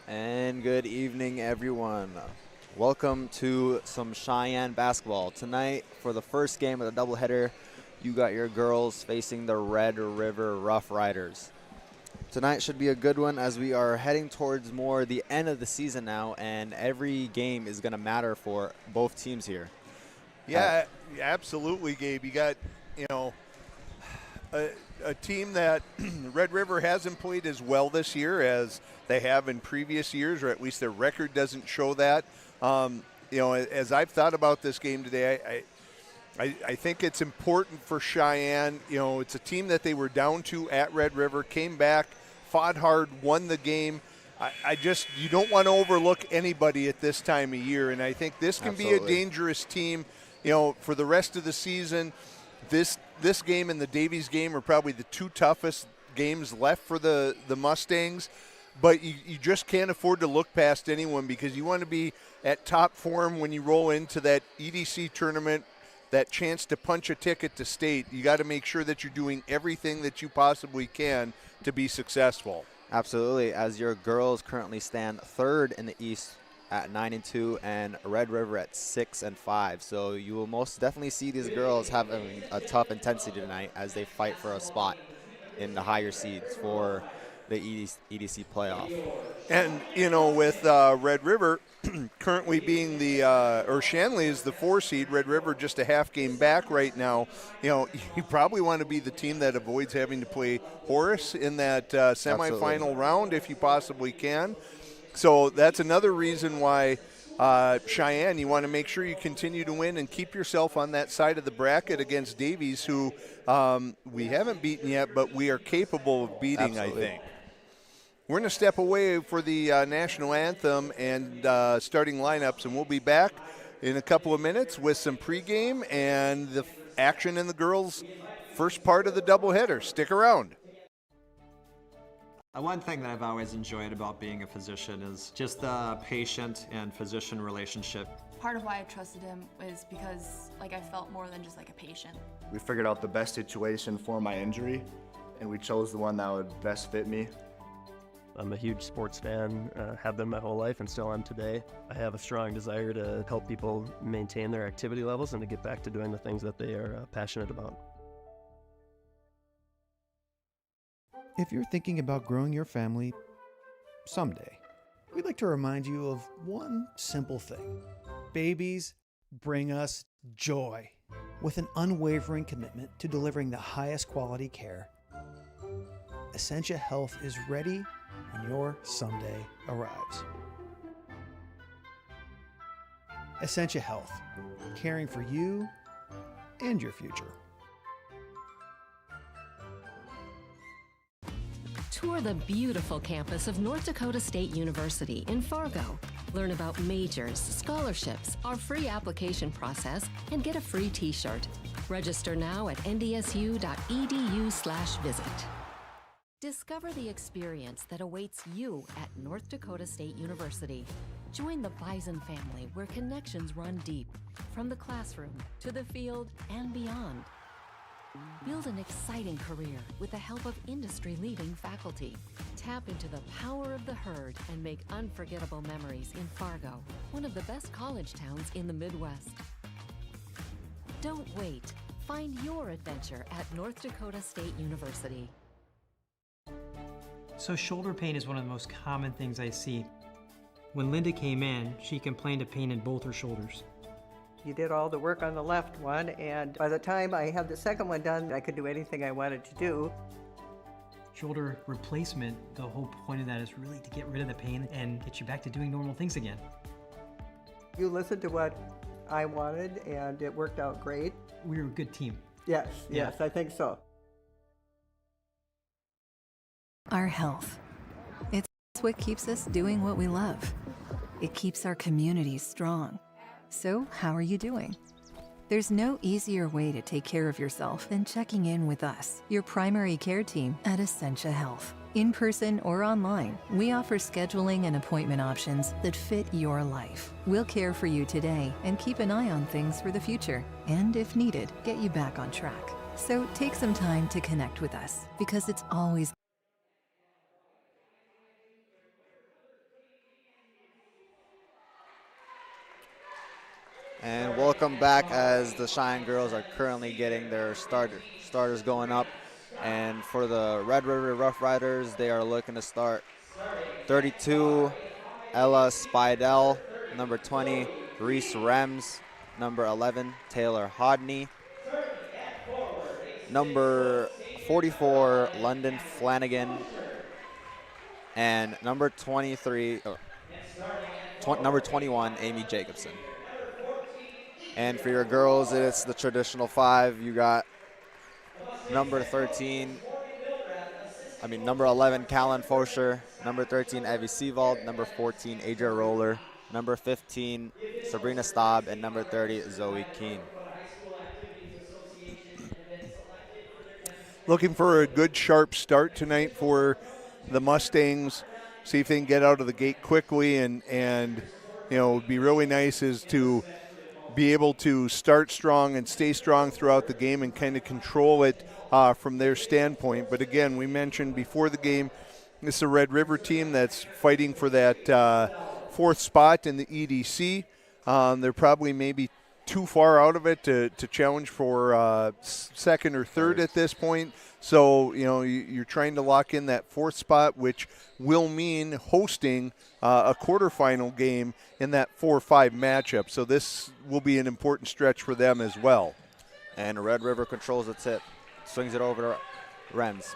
And good evening, everyone. Welcome to some Cheyenne basketball. Tonight, for the first game of the doubleheader, you got your girls facing the Red River Rough Riders. Tonight should be a good one as we are heading towards more the end of the season now, and every game is going to matter for both teams here. Yeah, absolutely, Gabe. You got, a team that Red River hasn't played as well this year as they have in previous years, or at least their record doesn't show that. As I've thought about this game today, I think it's important for Cheyenne. It's a team that they were down to at Red River, came back, fought hard, won the game. You don't want to overlook anybody at this time of year, and I think this can be a dangerous team, for the rest of the season. This game and the Davies game are probably the two toughest games left for the Mustangs, but you just can't afford to look past anyone because you want to be at top form when you roll into that EDC tournament, that chance to punch a ticket to state. You got to make sure that you're doing everything that you possibly can to be successful. Absolutely, as your girls currently stand third in the East at 9-2 and Red River at 6-5. So you will most definitely see these girls having a tough intensity tonight as they fight for a spot in the higher seeds for the EDC playoff. And, with Red River currently being Shanley is the 4 seed, Red River just a half game back right now. You probably want to be the team that avoids having to play Horace in that semifinal round if you possibly can. So that's another reason why Cheyenne, you want to make sure you continue to win and keep yourself on that side of the bracket against Davies, who we haven't beaten yet, but we are capable of beating, I think. We're going to step away for the national anthem and starting lineups, and we'll be back in a couple of minutes with some pregame and the action in the girls' first part of the doubleheader. Stick around. One thing that I've always enjoyed about being a physician is just the patient and physician relationship. Part of why I trusted him is because I felt more than just a patient. We figured out the best situation for my injury, and we chose the one that would best fit me. I'm a huge sports fan, have been my whole life and still am today. I have a strong desire to help people maintain their activity levels and to get back to doing the things that they are passionate about. If you're thinking about growing your family someday, we'd like to remind you of one simple thing. Babies bring us joy. With an unwavering commitment to delivering the highest quality care, Essentia Health is ready when your someday arrives. Essentia Health, caring for you and your future. Tour the beautiful campus of North Dakota State University in Fargo. Learn about majors, scholarships, our free application process, and get a free t-shirt. Register now at ndsu.edu/visit. Discover the experience that awaits you at North Dakota State University. Join the Bison family where connections run deep, from the classroom to the field and beyond. Build an exciting career with the help of industry-leading faculty. Tap into the power of the herd and make unforgettable memories in Fargo, one of the best college towns in the Midwest. Don't wait. Find your adventure at North Dakota State University. So shoulder pain is one of the most common things I see. When Linda came in, she complained of pain in both her shoulders. You did all the work on the left one, and by the time I had the second one done, I could do anything I wanted to do. Shoulder replacement, the whole point of that is really to get rid of the pain and get you back to doing normal things again. You listened to what I wanted, and it worked out great. We were a good team. Yes, I think so. Our health. It's what keeps us doing what we love. It keeps our communities strong. So, how are you doing? There's no easier way to take care of yourself than checking in with us, your primary care team at Essentia Health. In person or online, we offer scheduling and appointment options that fit your life. We'll care for you today and keep an eye on things for the future, and if needed, get you back on track. So take some time to connect with us, because it's always And welcome back as the Cheyenne girls are currently getting their starters going up. And for the Red River Rough Riders, they are looking to start 32, Ella Spidell, number 20, Reese Rems, number 11, Taylor Hodney, number 44, London Flanagan, and number 23, number 21, Amy Jacobson. And for your girls, it's the traditional 5. You got number 11, Callan Fosher, number 13, Evie Seavald, number 14, Adria Roller, number 15, Sabrina Staub, and number 30, Zoe Keene. Looking for a good, sharp start tonight for the Mustangs. See if they can get out of the gate quickly, and you know, it'd be really nice is to be able to start strong and stay strong throughout the game and kind of control it from their standpoint. But again, we mentioned before the game, this is a Red River team that's fighting for that 4th spot in the EDC. They're probably maybe too far out of it to challenge for 2nd or 3rd at this point. So, you know, you're trying to lock in that 4th spot, which will mean hosting a quarterfinal game in that 4-5 matchup. So this will be an important stretch for them as well. And Red River controls the tip, swings it over to Rems.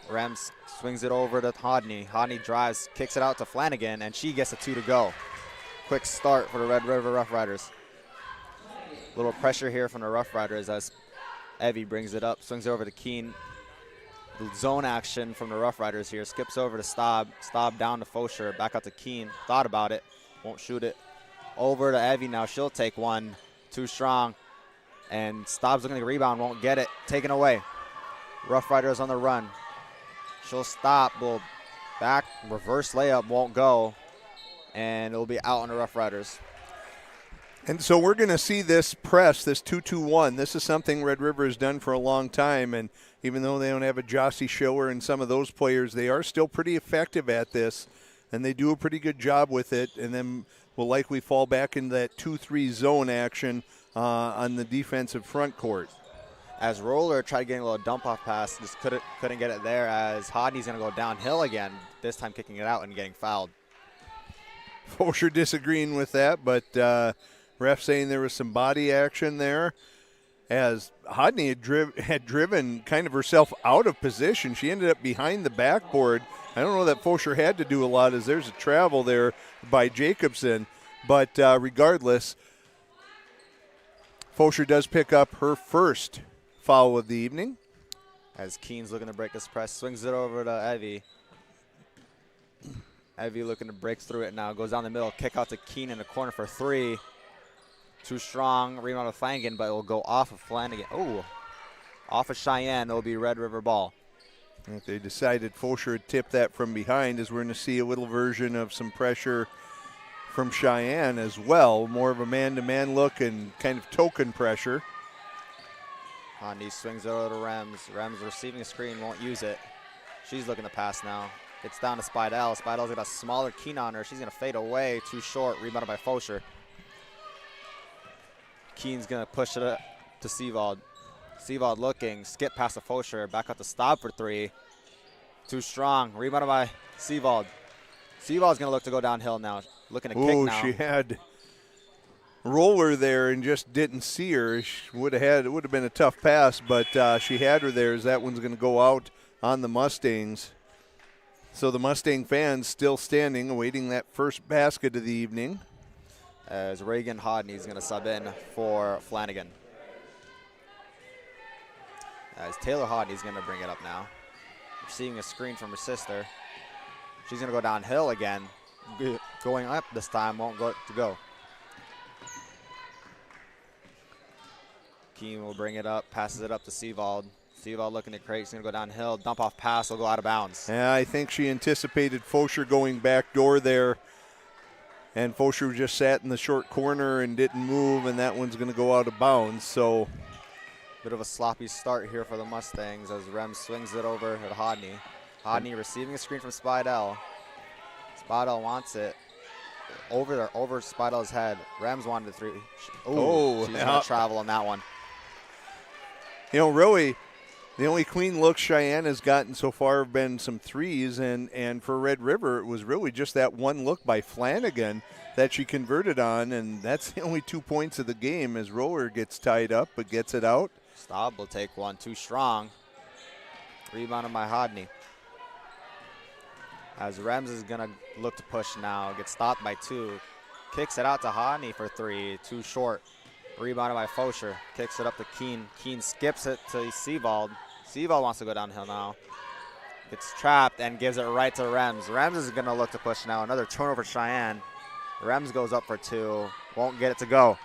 Rems swings it over to Hodney. Hodney drives, kicks it out to Flanagan, and she gets a 2 to go. Quick start for the Red River Rough Riders. Little pressure here from the Rough Riders as Evie brings it up, swings it over to Keene. The zone action from the Rough Riders here, skips over to Staub. Staub down to Fosher, back out to Keene. Thought about it, won't shoot it. Over to Evie now, she'll take one, too strong. And Staub's looking to rebound, won't get it, taken away. Rough Riders on the run. She'll stop, will back, reverse layup, won't go. And it'll be out on the Rough Riders. And so we're going to see this press, this 2-2-1. This is something Red River has done for a long time, and even though they don't have a Jossie Schiller and some of those players, they are still pretty effective at this, and they do a pretty good job with it, and then will likely fall back into that 2-3 zone action on the defensive front court. As Roller tried getting a little dump-off pass, just couldn't get it there, as Hodney's going to go downhill again, this time kicking it out and getting fouled. Fosher disagreeing with that, but ref saying there was some body action there, as Hodney had driven kind of herself out of position. She ended up behind the backboard. I don't know that Fosher had to do a lot, as there's a travel there by Jacobson, but regardless, Fosher does pick up her first foul of the evening. As Keene's looking to break his press, swings it over to Evie. Evie looking to break through it now, goes down the middle, kick out to Keene in the corner for 3. Too strong, rebound of Flanagan, but it will go off of Flanagan. Oh, off of Cheyenne, it'll be Red River ball. If they decided Fosher would tip that from behind, as we're going to see a little version of some pressure from Cheyenne as well. More of a man-to-man look and kind of token pressure. Hodney swings it over to Rems. Rems receiving a screen, won't use it. She's looking to pass now. Gets down to Spidell. Spidell's got a smaller Keene on her. She's going to fade away, too short, rebounded by Fosher. Keene's going to push it up to Seavald. Seavald looking, skip past the Fosher, back out to Staub for 3. Too strong, rebounded by Seavald. Seavald's going to look to go downhill now, looking to kick now. She had Roller there and just didn't see her. It would have been a tough pass, but she had her there, as that one's going to go out on the Mustangs. So the Mustang fans still standing, awaiting that first basket of the evening. As Reagan Hodney's going to sub in for Flanagan. As Taylor Hodney's going to bring it up now. Receiving a screen from her sister. She's going to go downhill again. Going up this time, won't go to go. Keene will bring it up, passes it up to Seavald. Seavald looking to create, he's going to go downhill. Dump off pass, will go out of bounds. Yeah, I think she anticipated Fosher going back door there. And Fosher just sat in the short corner and didn't move, and that one's going to go out of bounds. So, bit of a sloppy start here for the Mustangs as Rem swings it over to Hodney. Hodney receiving a screen from Spidell. Spidell wants it. over Spidle's head. Rems wanted the three. Oh, she's going to travel on that one. You know, really, the only clean looks Cheyenne has gotten so far have been some threes, and for Red River, it was really just that one look by Flanagan that she converted on, and that's the only 2 points of the game as Roller gets tied up but gets it out. Staub will take one, too strong. Rebounded by Hodney. As Rems is going to look to push now, gets stopped by 2. Kicks it out to Hodney for 3, too short. Rebounded by Fosher, kicks it up to Keen. Keen skips it to Seavald. Seavald wants to go downhill now. Gets trapped and gives it right to Rems. Rems is going to look to push now. Another turnover for Cheyenne. Rems goes up for 2, won't get it to go.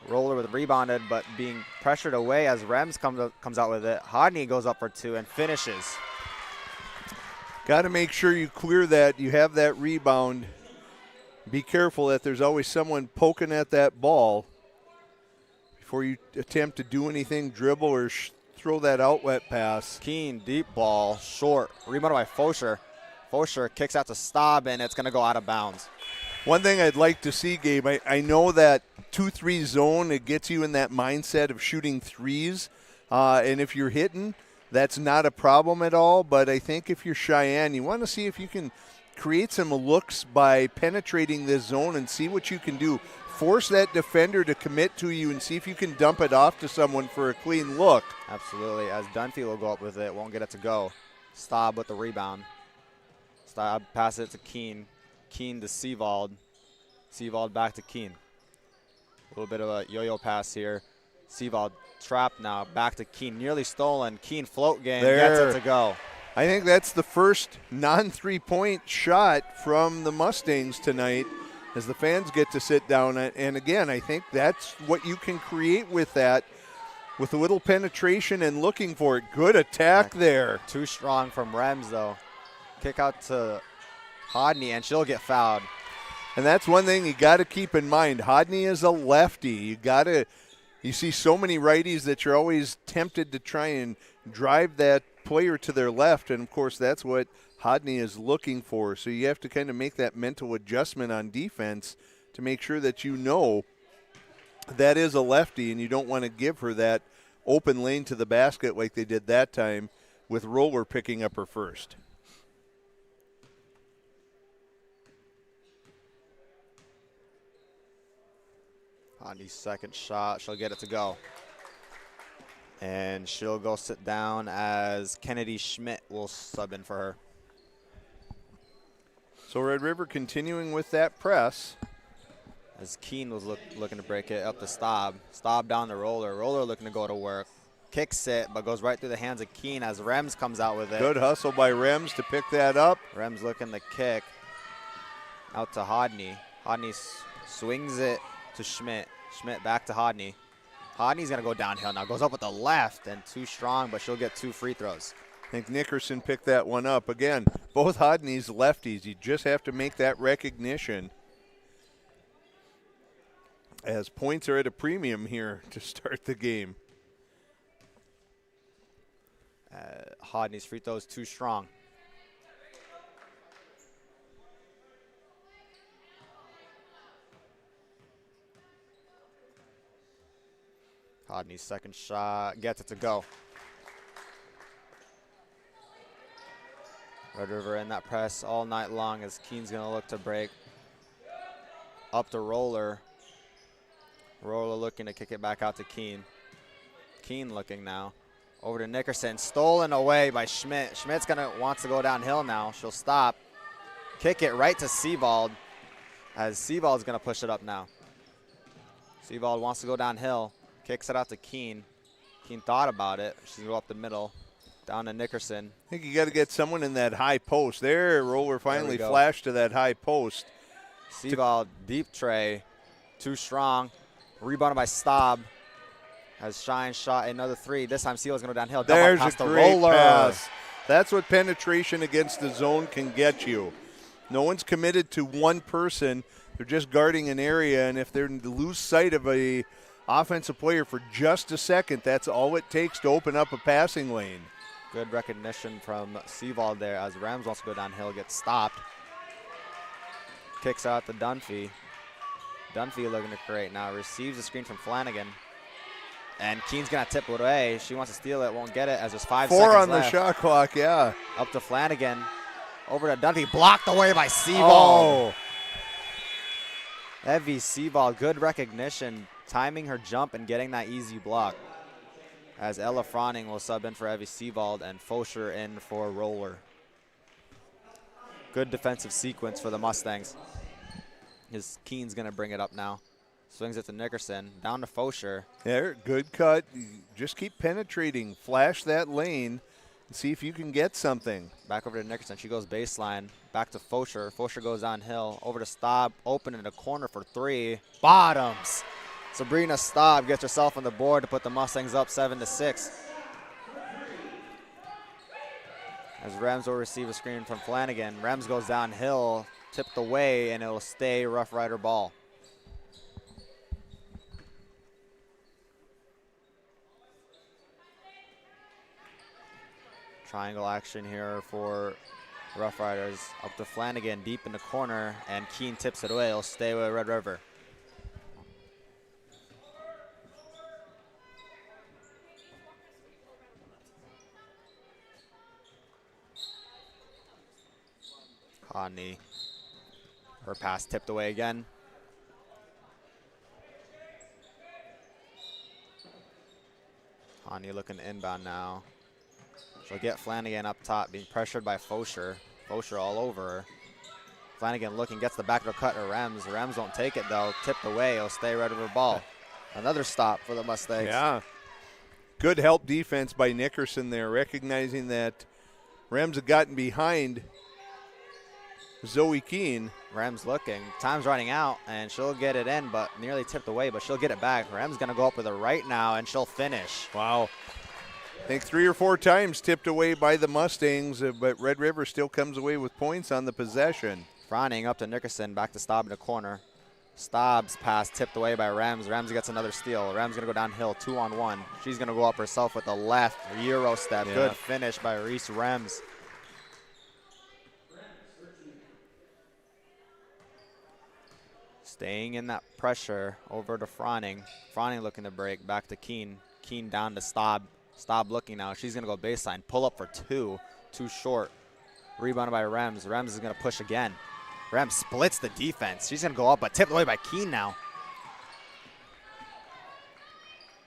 Roller with rebounded, but being pressured away as Rems comes out with it. Hodney goes up for 2 and finishes. Got to make sure you clear that. You have that rebound. Be careful that there's always someone poking at that ball before you attempt to do anything, dribble or throw that outlet pass. Keen, deep ball, short. Rebounded by Fosher. Fosher kicks out to Staub, and it's going to go out of bounds. One thing I'd like to see, Gabe, I know that 2-3 zone, it gets you in that mindset of shooting threes. And if you're hitting, that's not a problem at all. But I think if you're Cheyenne, you want to see if you can create some looks by penetrating this zone and see what you can do. Force that defender to commit to you and see if you can dump it off to someone for a clean look. Absolutely, as Dunphy will go up with it, won't get it to go. Staub with the rebound. Staub passes it to Keen. Keen to Seavald. Seavald back to Keen. A little bit of a yo-yo pass here. Seavald trapped now, back to Keen. Nearly stolen. Keen float game, gets it to go. I think that's the first non-3-point shot from the Mustangs tonight as the fans get to sit down. And again, I think that's what you can create with that, with a little penetration and looking for it. Good attack there. Too strong from Rems, though. Kick out to Hodney, and she'll get fouled. And that's one thing you got to keep in mind. Hodney is a lefty. You see so many righties that you're always tempted to try and drive that player to their left, and of course that's what Hodney is looking for. So you have to kind of make that mental adjustment on defense to make sure that you know that is a lefty, and you don't want to give her that open lane to the basket like they did that time with Roller picking up her first. Hodney's second shot, she'll get it to go. And she'll go sit down as Kennedy Schmidt will sub in for her. So Red River continuing with that press. As Keen was looking to break it up to Staub. Staub down the Roller. Roller looking to go to work. Kicks it, but goes right through the hands of Keen as Rems comes out with it. Good hustle by Rems to pick that up. Rems looking to kick out to Hodney. Hodney swings it to Schmidt. Schmidt back to Hodney. Hodney's going to go downhill now. Goes up with the left and too strong, but she'll get 2 free throws. I think Nickerson picked that one up. Again, both Hodney's lefties. You just have to make that recognition. As points are at a premium here to start the game. Hodney's free throws too strong. Hodney's second shot gets it to go. Red River in that press all night long as Keen's going to look to break. Up to Roller. Roller looking to kick it back out to Keen. Keen looking now. Over to Nickerson. Stolen away by Schmidt. Schmidt's wants to go downhill now. She'll stop. Kick it right to Seavald as Seavald's going to push it up now. Seavald wants to go downhill. Kicks it out to Keen. Keen thought about it. She's going to go up the middle. Down to Nickerson. I think you got to get someone in that high post. There, Roller finally flashed to that high post. Seavald, deep tray. Too strong. Rebounded by Staub. As Shine shot another 3. This time Seavald's going to go downhill. There's a great pass. That's what penetration against the zone can get you. No one's committed to one person. They're just guarding an area, and if they lose sight of a offensive player for just a second, that's all it takes to open up a passing lane. Good recognition from Seavald there as Rams wants to go downhill, gets stopped. Kicks out to Dunphy. Dunphy looking to create now. Receives the screen from Flanagan. And Keen's going to tip it away. She wants to steal it. Won't get it as there's 5 seconds left. 4 on the shot clock, yeah. Up to Flanagan. Over to Dunphy. Blocked away by Sebald. Oh. Evie Sebald, good recognition. Timing her jump and getting that easy block. As Ella Froning will sub in for Evie Sebald and Fosher in for Roller. Good defensive sequence for the Mustangs. Keen's going to bring it up now. Swings it to Nickerson. Down to Fosher. There, good cut. Just keep penetrating. Flash that lane and see if you can get something. Back over to Nickerson. She goes baseline. Back to Fosher. Fosher goes downhill. Over to Staub. Open in the corner for 3. Bottoms. Sabrina Staub gets herself on the board to put the Mustangs up 7-6. As Rems will receive a screen from Flanagan. Rems goes downhill. Tipped away, and it'll stay Rough Rider ball. Triangle action here for Rough Riders. Up to Flanagan, deep in the corner, and Keene tips it away. It'll stay with Red River. Hodney. Her pass tipped away again. Hodney looking inbound now. She'll get Flanagan up top, being pressured by Fosher. Fosher all over her. Flanagan looking, gets the backdoor cut to Rems. Rems won't take it though. Tipped away. It'll stay Red River ball. Another stop for the Mustangs. Yeah. Good help defense by Nickerson there, recognizing that Rems had gotten behind Zoe Keene. Rems looking. Time's running out, and she'll get it in, but nearly tipped away, but she'll get it back. Rems going to go up with it right now, and she'll finish. Wow. I think 3 or 4 times tipped away by the Mustangs, but Red River still comes away with points on the possession. Froning up to Nickerson, back to Staub in the corner. Staub's pass tipped away by Rems. Rems gets another steal. Rems going to go downhill, 2-on-1. She's going to go up herself with the left Euro step. Yeah. Good finish by Reese Rems. Staying in that pressure over to Froning. Froning looking to break, back to Keene. Keene down to Staub. Staub looking now. She's going to go baseline. Pull up for 2. Too short. Rebounded by Rems. Rems is going to push again. Rems splits the defense. She's going to go up, but tipped away by Keene now.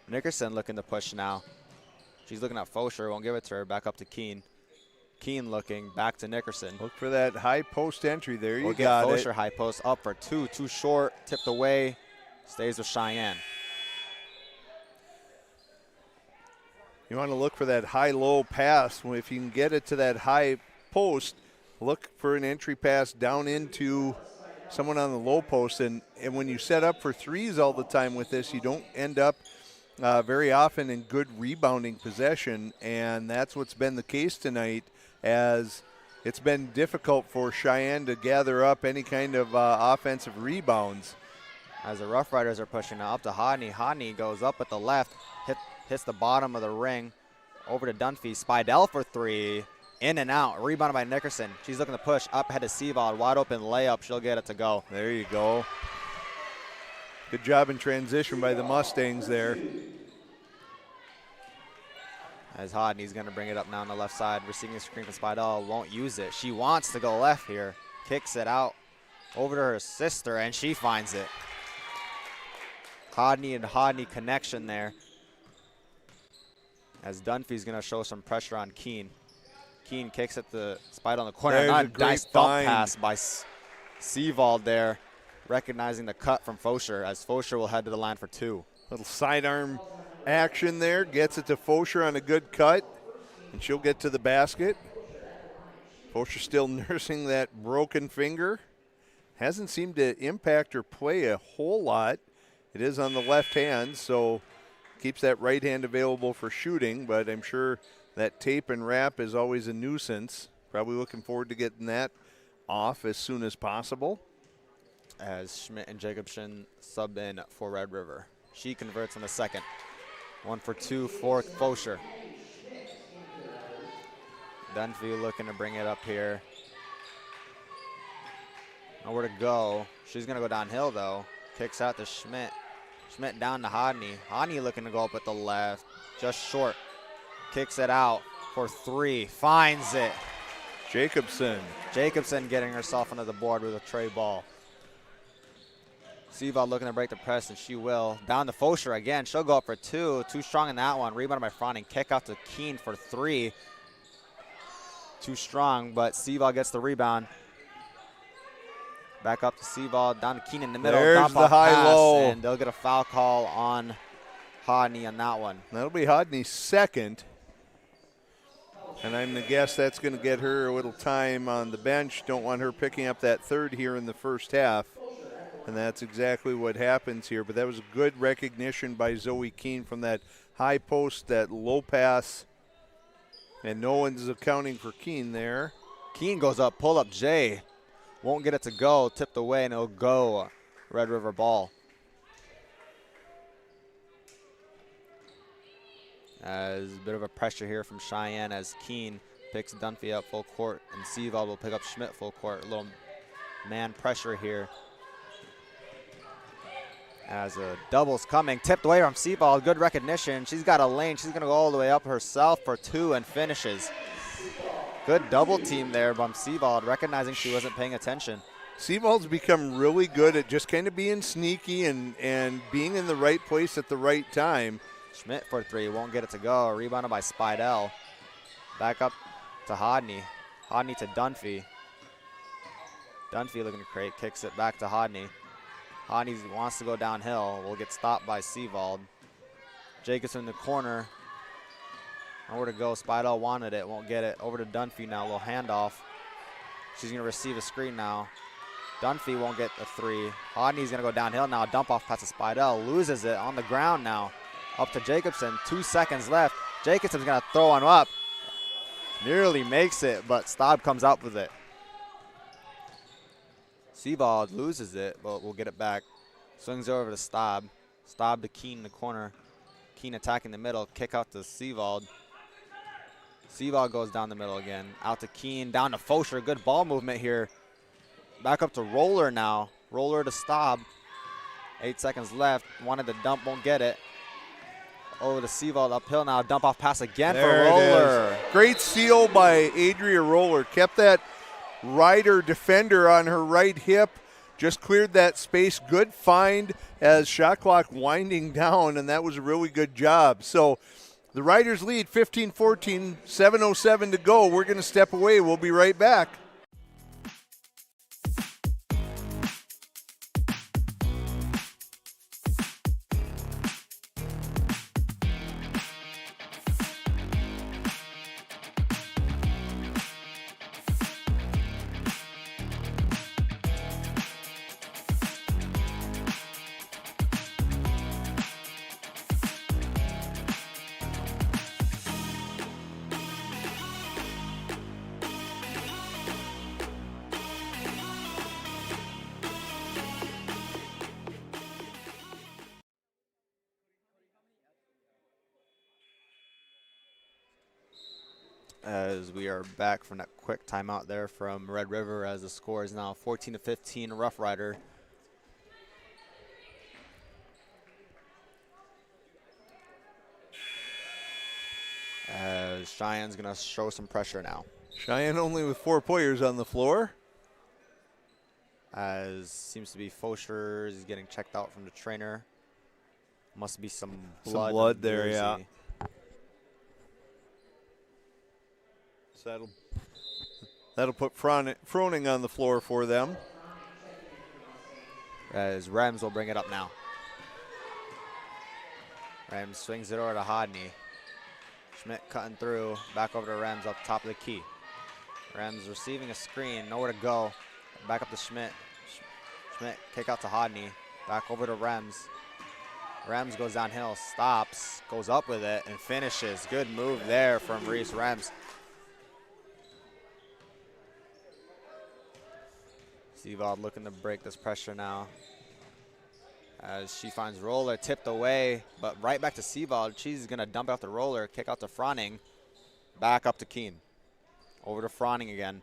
Nickerson looking to push now. She's looking at Fosher. Won't give it to her. Back up to Keene. Keene looking. Back to Nickerson. Look for that high post entry there. You we'll got get Fosher it. High post up for 2. Too short. Tipped away. Stays with Cheyenne. You want to look for that high-low pass. If you can get it to that high post, look for an entry pass down into someone on the low post. And when you set up for threes all the time with this, you don't end up very often in good rebounding possession. And that's what's been the case tonight, as it's been difficult for Cheyenne to gather up any kind of offensive rebounds. As the Rough Riders are pushing now up to Hodney. Hodney goes up with the left, hits the bottom of the ring. Over to Dunphy. Spidell for 3. In and out. Rebounded by Nickerson. She's looking to push up ahead to Sebald. Wide open layup. She'll get it to go. There you go. Good job in transition by the Mustangs there. As Hodney's going to bring it up now on the left side. Receiving a screen from Spidell. Won't use it. She wants to go left here. Kicks it out over to her sister, and she finds it. Hodney and Hodney connection there. As Dunphy's going to show some pressure on Keene. Keene kicks at the Spidell in the corner. There's a great nice thump find. pass by Sebald there, recognizing the cut from Fosher, as Fosher will head to the line for 2. Little sidearm action there. Gets it to Fosher on a good cut, and she'll get to the basket. Fosher still nursing that broken finger. Hasn't seemed to impact her play a whole lot. It is on the left hand, so keeps that right hand available for shooting, but I'm sure that tape and wrap is always a nuisance. Probably looking forward to getting that off as soon as possible. As Schmidt and Jacobson sub in for Red River. She converts on the second. 1 for 2 for Fosher. Dunphy looking to bring it up here. Nowhere to go. She's going to go downhill, though. Kicks out to Schmidt. Schmidt down to Hodney. Hodney looking to go up at the left. Just short. Kicks it out for 3. Finds it. Jacobson. Jacobson getting herself onto the board with a tray ball. Sevald looking to break the press, and she will. Down to Fosher again. She'll go up for 2. Too strong in that one. Rebound by Fronting. Kick out to Keene for 3. Too strong, but Sevald gets the rebound. Back up to Sevald. Down to Keene in the middle. There's the high-low. And they'll get a foul call on Hodney on that one. That'll be Hodney's second. And I'm going to guess that's going to get her a little time on the bench. Don't want her picking up that third here in the first half. And that's exactly what happens here. But that was a good recognition by Zoe Keene from that high post, that low pass. And no one's accounting for Keene there. Keene goes up, pull up Jay. Won't get it to go, tipped away, and it'll go Red River ball. As a bit of a pressure here from Cheyenne as Keene picks Dunphy up full court, and Sevald will pick up Schmidt full court. A little man pressure here. As a double's coming, tipped away from Sevald. Good recognition. She's got a lane. She's going to go all the way up herself for 2 and finishes. Good double team there from Sevald, recognizing she wasn't paying attention. Sevald's become really good at just kind of being sneaky and being in the right place at the right time. Schmidt for 3, won't get it to go. Rebounded by Spidell. Back up to Hodney. Hodney to Dunphy. Dunphy looking to create, kicks it back to Hodney. Hodney wants to go downhill. Will get stopped by Sevald. Jacobson in the corner. Nowhere to go. Spidell wanted it, won't get it. Over to Dunphy now, a little handoff. She's going to receive a screen now. Dunphy won't get the 3. Hodney's going to go downhill now. Dump off past to Spidell. Loses it on the ground now. Up to Jacobson. 2 seconds left. Jacobson's going to throw one up. Nearly makes it, but Staub comes out with it. Sevald loses it, but we'll get it back. Swings over to Staub. Staub to Keene in the corner. Keene attacking the middle. Kick out to Sevald. Sevald goes down the middle again. Out to Keene. Down to Fosher. Good ball movement here. Back up to Roller now. Roller to Staub. 8 seconds left. Wanted to dump, won't get it. Over to Sevald uphill now. Dump off pass again there for Roller. Great steal by Adria Roller. Kept that rider defender on her right hip. Just cleared that space. Good find as shot clock winding down, and that was a really good job. So the Riders lead 15-14, 7:07 to go. We're going to step away. We'll be right back. As we are back from that quick timeout there from Red River, as the score is now 14-15 Rough Rider. As Cheyenne's going to show some pressure now. Cheyenne only with 4 players on the floor. As seems to be Fosher is getting checked out from the trainer. Must be some blood there, jersey. yeah. So that'll put Froning on the floor for them. As Rems will bring it up now. Rems swings it over to Hodney. Schmidt cutting through, back over to Rems up top of the key. Rems receiving a screen, nowhere to go. Back up to Schmidt. Schmidt kick out to Hodney, back over to Rems. Rems goes downhill, stops, goes up with it, and finishes. Good move there from Reese Rems. Sevald looking to break this pressure now. As she finds Roller, tipped away, but right back to Sevald. She's going to dump out the Roller, kick out to Froning. Back up to Keene. Over to Froning again.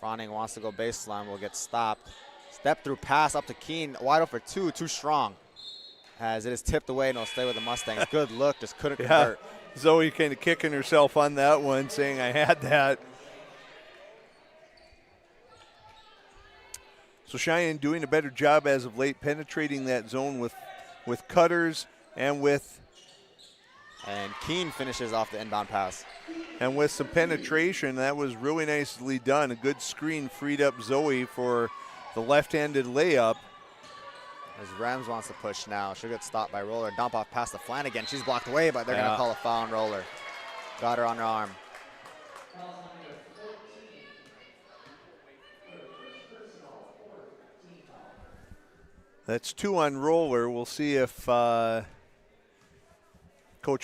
Froning wants to go baseline, will get stopped. Step through pass up to Keen, wide open for two, too strong. As it is tipped away and it'll stay with the Mustangs. Good look, just couldn't convert. Zoe kind of kicking herself on that one, saying I had that. So Cheyenne doing a better job as of late, penetrating that zone with cutters and with. And Keen finishes off the inbound pass. And with some penetration, that was really nicely done. A good screen freed up Zoe for the left-handed layup. As Rems wants to push now. She'll get stopped by Roller. Dump off past the Flanagan. She's blocked away, but they're going to call a foul on Roller. Got her on her arm. That's 2 on Roller. We'll see if Coach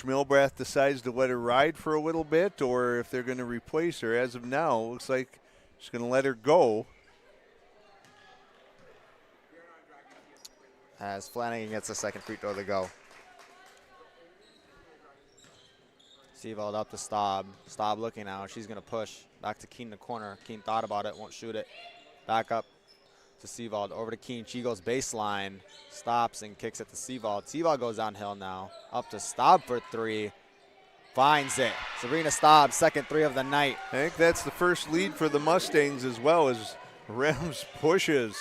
Milbrath decides to let her ride for a little bit or if they're going to replace her. As of now, it looks like she's going to let her go. As Flanagan gets the second free throw to go. Seavald up to Staub. Staub looking now. She's going to push. Back to Keen in the corner. Keen thought about it, won't shoot it. Back up to Seavald. Over to Keen. She goes baseline. Stops and kicks it to Seavald. Seavald goes downhill now. Up to Staub for 3. Finds it. Sabrina Staub, second 3 of the night. I think that's the first lead for the Mustangs as well as Rems pushes.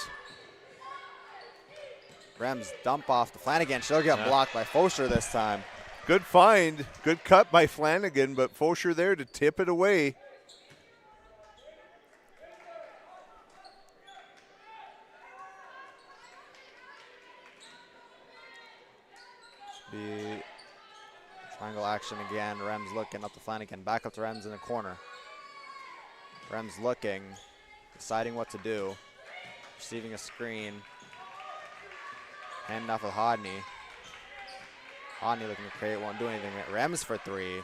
Rems dump off to Flanagan. She'll get blocked by Fosher this time. Good find. Good cut by Flanagan, but Fosher there to tip it away. Be triangle action again. Rems looking up to Flanagan. Back up to Rems in the corner. Rems looking, deciding what to do. Receiving a screen. Handing off with Hodney. Hodney looking to create, won't do anything. Rems for 3.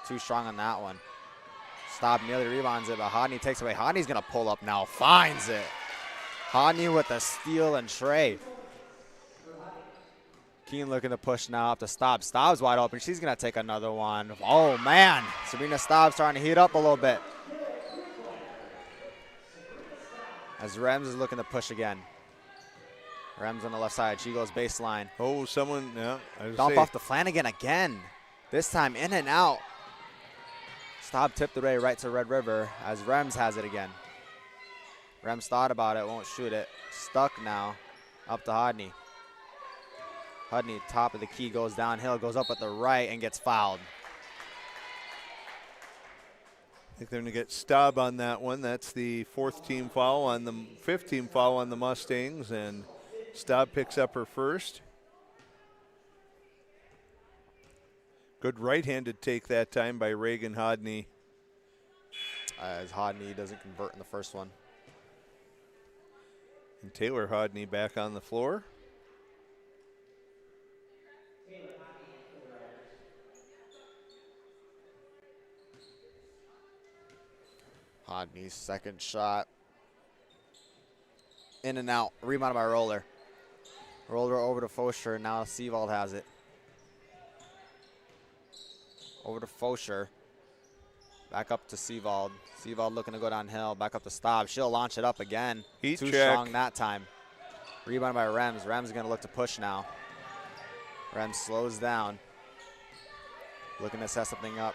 Too strong on that one. Stop nearly rebounds it, but Hodney takes away. Hodney's going to pull up now. Finds it. Hodney with the steal and tray. Keen looking to push now up to Staub. Staub's wide open. She's going to take another one. Oh, man. Sabrina Staub's starting to heat up a little bit. As Rems is looking to push again. Rems on the left side. She goes baseline. Oh, someone, Dump off to Flanagan again. This time in and out. Staub tipped away right to Red River as Rems has it again. Rems thought about it, won't shoot it. Stuck now. Up to Hodney. Hodney, top of the key, goes downhill, goes up at the right and gets fouled. I think they're going to get Staub on that one. That's the 5th team foul on the Mustangs, and Staub picks up her first. Good right-handed take that time by Reagan Hodney. As Hodney doesn't convert in the first one. And Taylor Hodney back on the floor. Hodney's second shot. In and out. Rebounded by Roller. Roller over to Fosher. Now Seavald has it. Over to Fosher. Back up to Seavald. Seavald looking to go downhill. Back up to Staub. She'll launch it up again. Heat Too check. strong that time. Rebounded by Rems. Rems going to look to push now. Rems slows down. Looking to set something up.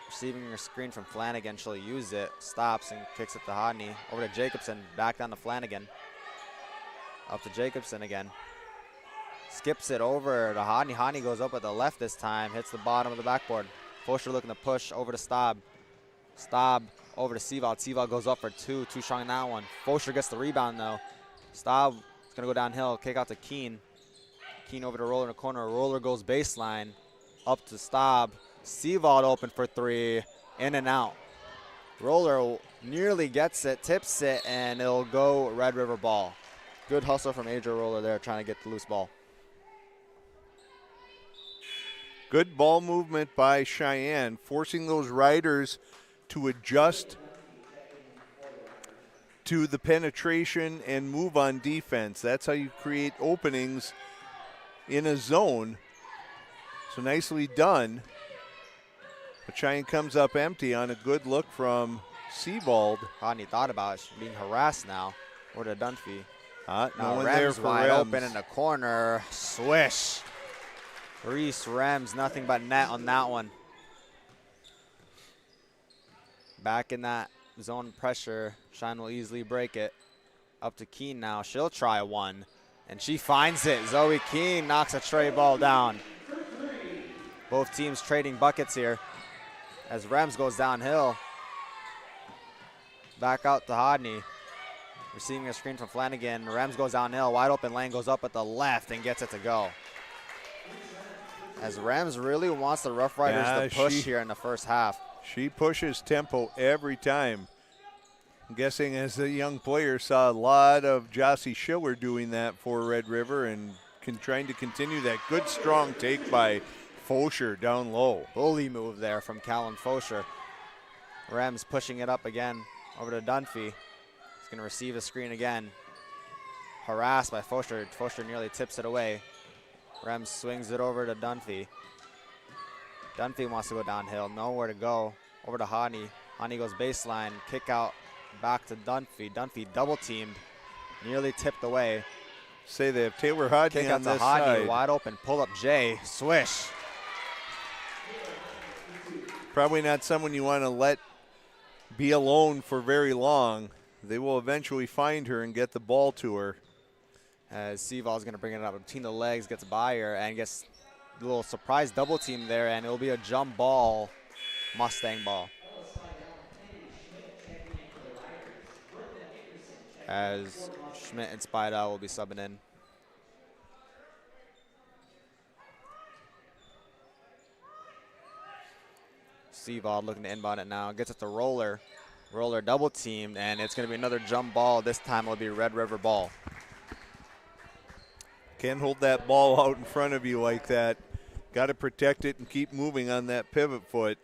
Receiving her screen from Flanagan. She'll use it. Stops and kicks it to Hodney. Over to Jacobson. Back down to Flanagan. Up to Jacobson again. Skips it over to Hodney. Hodney goes up with the left this time. Hits the bottom of the backboard. Fosher looking to push over to Staub. Staub over to Seavald. Seavald goes up for 2. Too strong in that one. Fosher gets the rebound though. Staub is going to go downhill. Kick out to Keen. Keen over to Roller in the corner. Roller goes baseline. Up to Staub. Seavald open for 3. In and out. Roller nearly gets it. Tips it. And it'll go Red River ball. Good hustle from Adria Roller there trying to get the loose ball. Good ball movement by Cheyenne, forcing those riders to adjust to the penetration and move on defense. That's how you create openings in a zone. So nicely done. But Cheyenne comes up empty on a good look from Sebald. Hodney thought about it, being harassed now. Over to Dunphy. No Now one there Rems for wide Rems. open in the corner. Swish. Reese Rems, nothing but net on that one. Back in that zone pressure. Shine will easily break it. Up to Keene now. She'll try one. And she finds it. Zoe Keene knocks a tray ball down. Both teams trading buckets here. As Rems goes downhill. Back out to Hodney. Receiving a screen from Flanagan. Rems goes downhill. Wide open lane goes up at the left and gets it to go. As Rems really wants the Rough Riders to push here in the first half. She pushes tempo every time. I'm guessing as a young player saw a lot of Jossie Schiller doing that for Red River and trying to continue that good strong take by Fosher down low. Bully move there from Callan Fosher. Rems pushing it up again over to Dunphy. He's going to receive a screen again. Harassed by Fosher. Fosher nearly tips it away. Rems swings it over to Dunphy. Dunphy wants to go downhill. Nowhere to go. Over to Hodney. Hodney goes baseline. Kick out back to Dunphy. Dunphy double teamed. Nearly tipped away. Say they have Taylor Hodney Kick on out to this Hodney. side. Wide open. Pull up Jay. Swish. Probably not someone you want to let be alone for very long. They will eventually find her and get the ball to her. As Seaval is going to bring it up between the legs, gets by her, and gets a little surprise double team there, and it'll be a jump ball, Mustang ball. As Schmidt and Spida will be subbing in. Seaval looking to inbound it now, gets it to Roller. Roller double teamed, and it's going to be another jump ball. This time it'll be Red River ball. Can't hold that ball out in front of you like that. Got to protect it and keep moving on that pivot foot.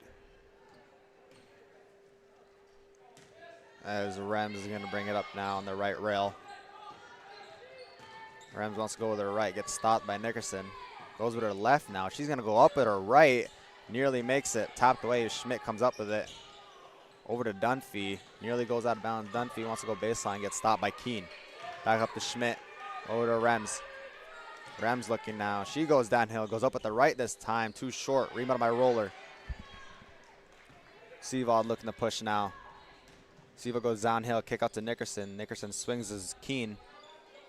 As Rems is going to bring it up now on the right rail. Rems wants to go with her right, gets stopped by Nickerson. Goes with her left now. She's going to go up at her right. Nearly makes it. Tapped away. Schmidt comes up with it. Over to Dunphy. Nearly goes out of bounds. Dunphy wants to go baseline. Gets stopped by Keene. Back up to Schmidt. Over to Rems. Rems looking now. She goes downhill. Goes up at the right this time. Too short. Rebound by Roller. Seavald looking to push now. Seavald goes downhill. Kick out to Nickerson. Nickerson swings his Keene.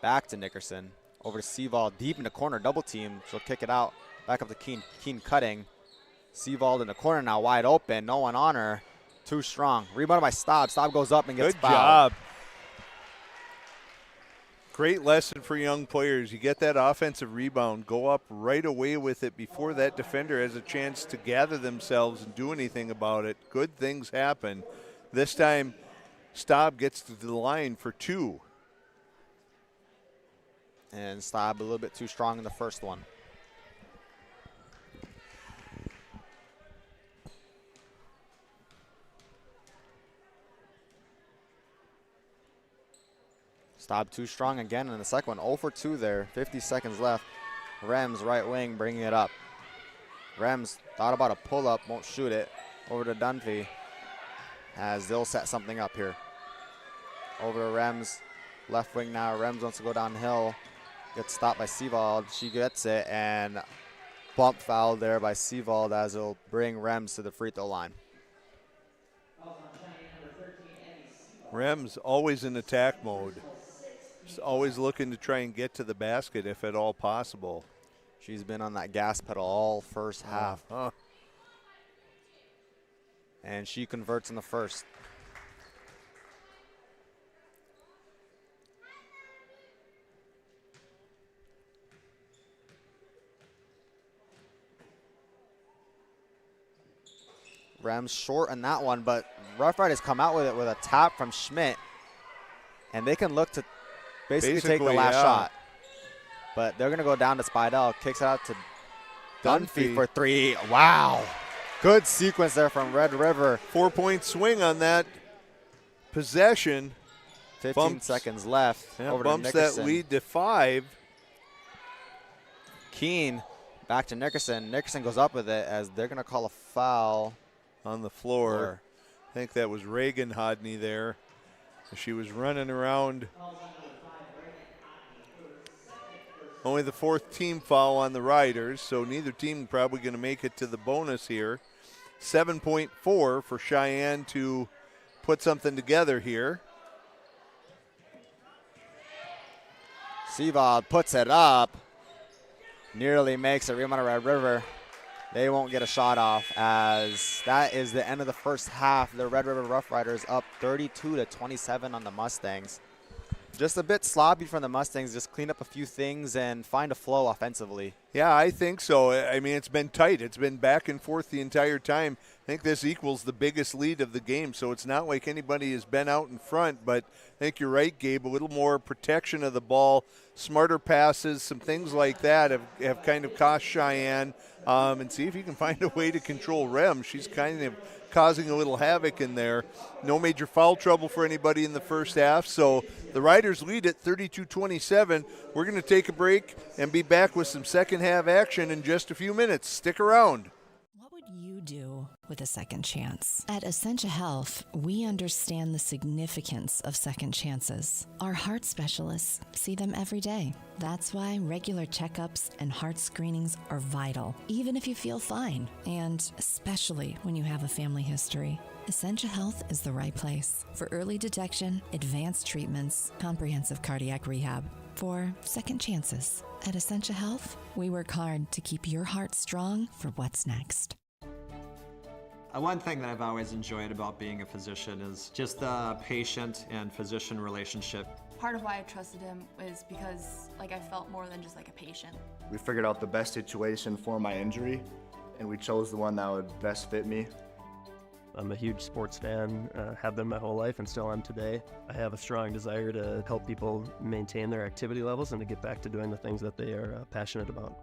Back to Nickerson. Over to Seavald. Deep in the corner. Double team. She'll kick it out. Back up to Keene. Keene cutting. Seavald in the corner now. Wide open. No one on her. Too strong. Rebound by Staub. Staub goes up and gets Good fouled. job. Great lesson for young players. You get that offensive rebound, go up right away with it before that defender has a chance to gather themselves and do anything about it. Good things happen. This time, Staub gets to the line for two. And Staub a little bit too strong in the first one. Staub too strong again in the second one. 0 for 2 there. 50 seconds left. Rems, right wing, bringing it up. Rems thought about a pull-up, won't shoot it. Over to Dunphy as they'll set something up here. Over to Rems, left wing now. Rems wants to go downhill. Gets stopped by Seavald. She gets it, and bump foul there by Seavald as it'll bring Rems to the free throw line. Rems always in attack mode. Just always looking to try and get to the basket if at all possible. She's been on that gas pedal all first half. And she converts in the first. Rems short on that one, but Rough Riders come out with it with a tap from Schmidt, and they can look to basically take the last shot. But they're going to go down to Spidell, kicks it out to Dunphy for three. Wow. Good sequence there from Red River. 4-point swing on that possession. 15 seconds left. Yeah, over bumps to Nickerson. that lead to 5. Keene back to Nickerson. Nickerson goes up with it as they're going to call a foul on the floor. I think that was Reagan Hodney there. She was running around. Only the fourth team foul on the Riders, so neither team probably going to make it to the bonus here. 7.4 for Cheyenne to put something together here. Seavald puts it up. Nearly makes it. Rebound of Red River. They won't get a shot off, as that is the end of the first half. The Red River Rough Riders up 32-27 on the Mustangs. Just a bit sloppy from the Mustangs. Just clean up a few things and find a flow offensively. Yeah, I think so. I mean, it's been tight. It's been back and forth the entire time. I think this equals the biggest lead of the game, so it's not like anybody has been out in front, but I think you're right, Gabe. A little more protection of the ball, smarter passes, some things like that have kind of cost Cheyenne. And see if you can find a way to control Rem. She's kind of causing a little havoc in there. No major foul trouble for anybody in the first half, so the Riders lead at 32-27. We're going to take a break and be back with some second half action in just a few minutes. Stick around. What would you do with a second chance? At Essentia Health, we understand the significance of second chances. Our heart specialists see them every day. That's why regular checkups and heart screenings are vital, even if you feel fine, and especially when you have a family history. Essentia Health is the right place for early detection, advanced treatments, comprehensive cardiac rehab, for second chances. At Essentia Health, we work hard to keep your heart strong for what's next. One thing that I've always enjoyed about being a physician is just the patient and physician relationship. Part of why I trusted him is because I felt more than just a patient. We figured out the best situation for my injury, and we chose the one that would best fit me. I'm a huge sports fan, have been my whole life and still am today. I have a strong desire to help people maintain their activity levels and to get back to doing the things that they are passionate about.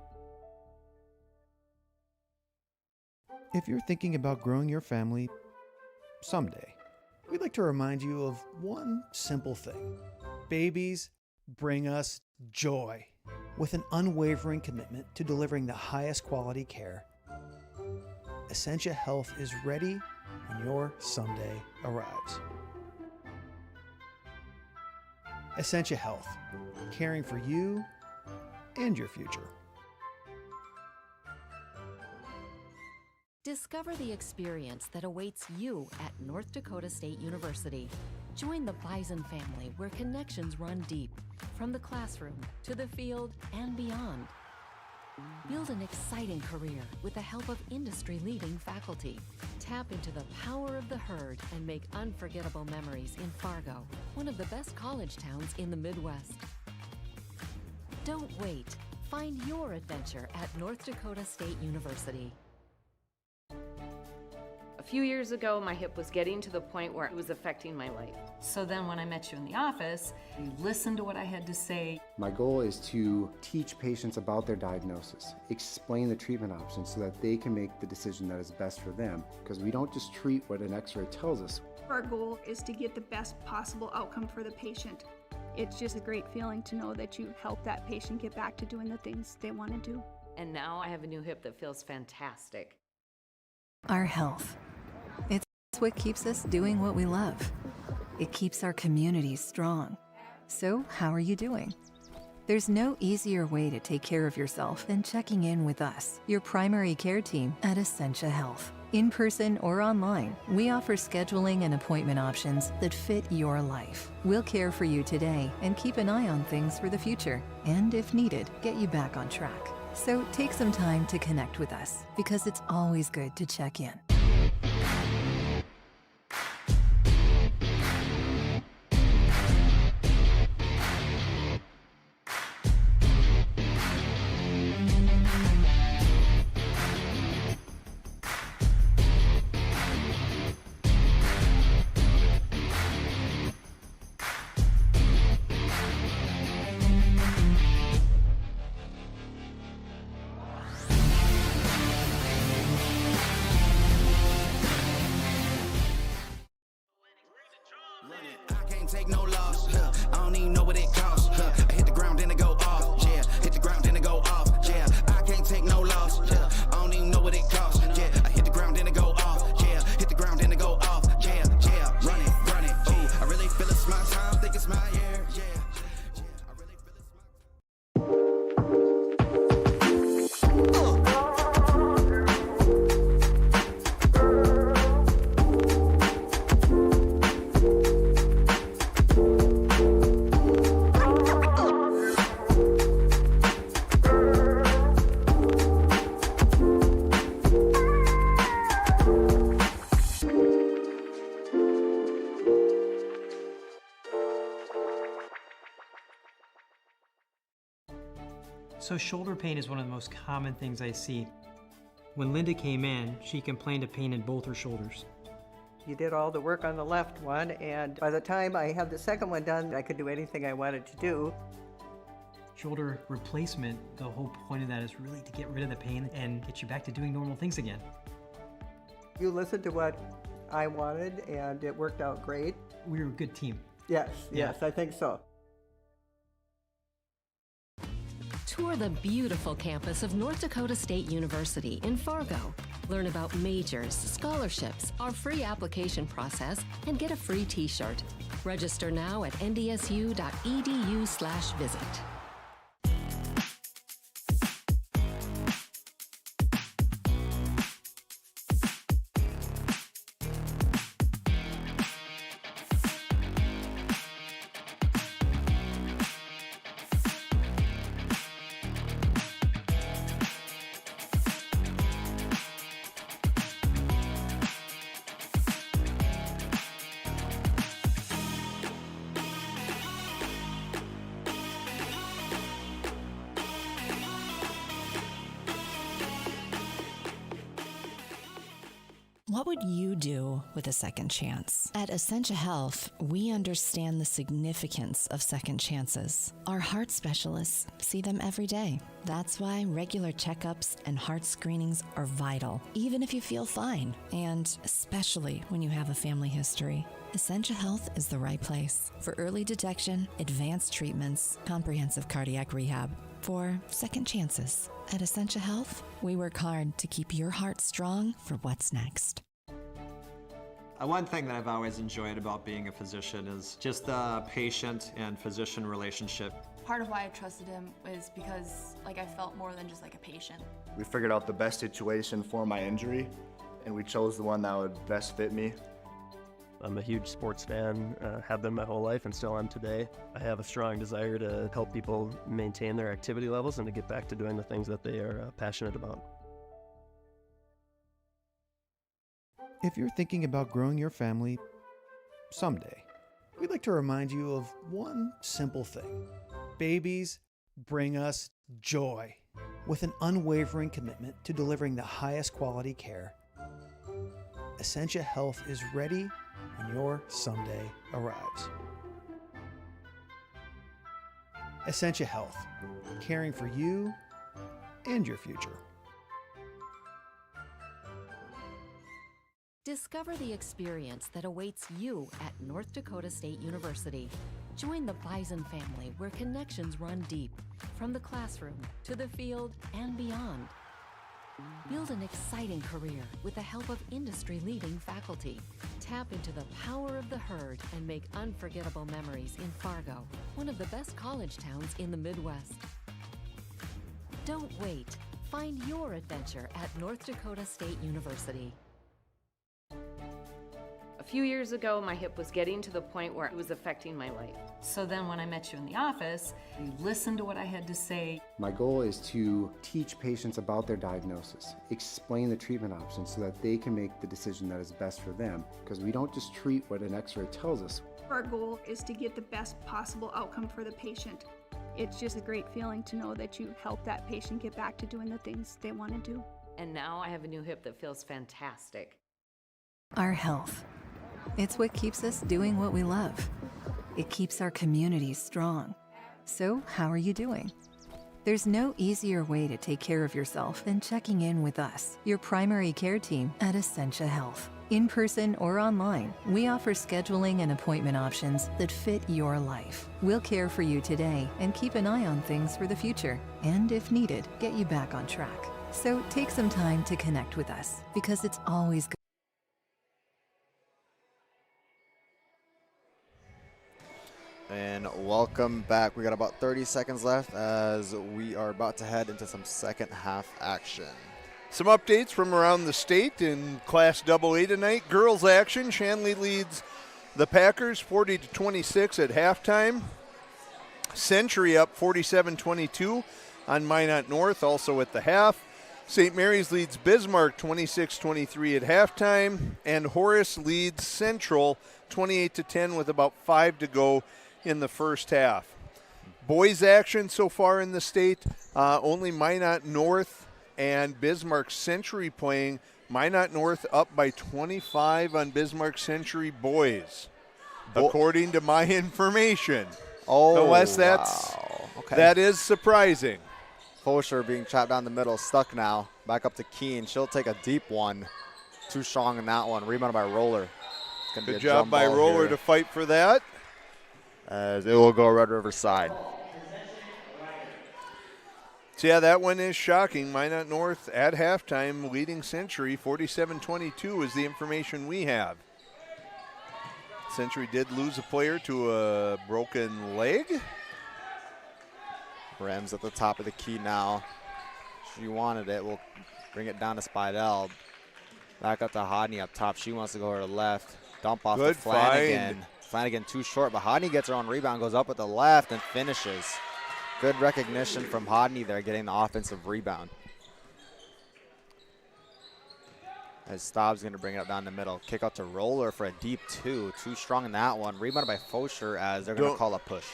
If you're thinking about growing your family someday, we'd like to remind you of one simple thing. Babies bring us joy. With an unwavering commitment to delivering the highest quality care, Essentia Health is ready when your someday arrives. Essentia Health, caring for you and your future. Discover the experience that awaits you at North Dakota State University. Join the Bison family where connections run deep, from the classroom to the field and beyond. Build an exciting career with the help of industry-leading faculty. Tap into the power of the herd and make unforgettable memories in Fargo, one of the best college towns in the Midwest. Don't wait. Find your adventure at North Dakota State University. A few years ago, my hip was getting to the point where it was affecting my life. So then when I met you in the office, you listened to what I had to say. My goal is to teach patients about their diagnosis, explain the treatment options so that they can make the decision that is best for them. Because we don't just treat what an x-ray tells us. Our goal is to get the best possible outcome for the patient. It's just a great feeling to know that you help that patient get back to doing the things they want to do. And now I have a new hip that feels fantastic. Our health. It's what keeps us doing what we love. It keeps our communities strong. So, how are you doing? There's no easier way to take care of yourself than checking in with us, your primary care team at Essentia Health. In person or online, we offer scheduling and appointment options that fit your life. We'll care for you today and keep an eye on things for the future. And if needed, get you back on track. So take some time to connect with us, because it's always good to check in. Take no loss, I don't even know what it costs. I hit the ground, then it go off. Yeah, hit the ground, then it go off. Yeah, I can't take no loss. I don't even know what it costs. Yeah, I hit the ground, then it go off. Yeah, hit the ground, then it go off. Yeah, So shoulder pain is one of the most common things I see. When Linda came in, she complained of pain in both her shoulders. You did all the work on the left one, and by the time I had the second one done, I could do anything I wanted to do. Shoulder replacement, the whole point of that is really to get rid of the pain and get you back to doing normal things again. You listened to what I wanted, and it worked out great. We were a good team. Yes, I think so. Tour the beautiful campus of North Dakota State University in Fargo. Learn about majors, scholarships, our free application process, and get a free t-shirt. Register now at ndsu.edu/visit. What would you do with a second chance? At Essentia Health, we understand the significance of second chances. Our heart specialists see them every day. That's why regular checkups and heart screenings are vital, even if you feel fine, and especially when you have a family history. Essentia Health is the right place for early detection, advanced treatments, comprehensive cardiac rehab, for second chances. At Essentia Health, we work hard to keep your heart strong for what's next. One thing that I've always enjoyed about being a physician is just the patient and physician relationship. Part of why I trusted him is because I felt more than just a patient. We figured out the best situation for my injury, and we chose the one that would best fit me. I'm a huge sports fan, have been my whole life and still am today. I have a strong desire to help people maintain their activity levels and to get back to doing the things that they are passionate about. If you're thinking about growing your family someday, we'd like to remind you of one simple thing. Babies bring us joy. With an unwavering commitment to delivering the highest quality care, Essentia Health is ready when your someday arrives. Essentia Health, caring for you and your future. Discover the experience that awaits you at North Dakota State University. Join the Bison family where connections run deep, from the classroom to the field and beyond. Build an exciting career with the help of industry-leading faculty. Tap into the power of the herd and make unforgettable memories in Fargo, one of the best college towns in the Midwest. Don't wait. Find your adventure at North Dakota State University. A few years ago, my hip was getting to the point where it was affecting my life. So then when I met you in the office, you listened to what I had to say. My goal is to teach patients about their diagnosis, explain the treatment options so that they can make the decision that is best for them, because we don't just treat what an x-ray tells us. Our goal is to get the best possible outcome for the patient. It's just a great feeling to know that you help that patient get back to doing the things they want to do. And now I have a new hip that feels fantastic. Our health. It's what keeps us doing what we love. It keeps our communities strong. So, how are you doing? There's no easier way to take care of yourself than checking in with us, your primary care team at Essentia Health. In person or online, we offer scheduling and appointment options that fit your life. We'll care for you today and keep an eye on things for the future, and if needed, get you back on track. So take some time to connect with us, because it's always good. And welcome back. We got about 30 seconds left as we are about to head into some second half action. Some updates from around the state in Class AA tonight. Girls action. Shanley leads the Packers 40-26 at halftime. Century up 47-22 on Minot North, also at the half. St. Mary's leads Bismarck 26-23 at halftime. And Horace leads Central 28-10 with about 5 to go in the first half. boys action so far in the state. Only Minot North and Bismarck Century playing. Minot North up by 25 on Bismarck Century boys, according to my information. Oh, unless that is surprising. Fosher being trapped down the middle, stuck now. Back up to Keene. She'll take a deep one. Too strong in that one. Rebounded by Roller. Good job by Roller to fight for that. As it will go Red River side. So yeah, that one is shocking. Minot North at halftime leading Century. 47-22 is the information we have. Century did lose a player to a broken leg. Rams at the top of the key now. She wanted it. We'll bring it down to Spidell. Back up to Hodney up top. She wants to go to the left. Dump off to Flanagan. Flanagan too short, but Hodney gets her own rebound, goes up with the left and finishes. Good recognition from Hodney there, getting the offensive rebound. As Staub's going to bring it up down the middle. Kick out to Roller for a deep two. Too strong in that one. Rebounded by Fosher as they're going to call a push.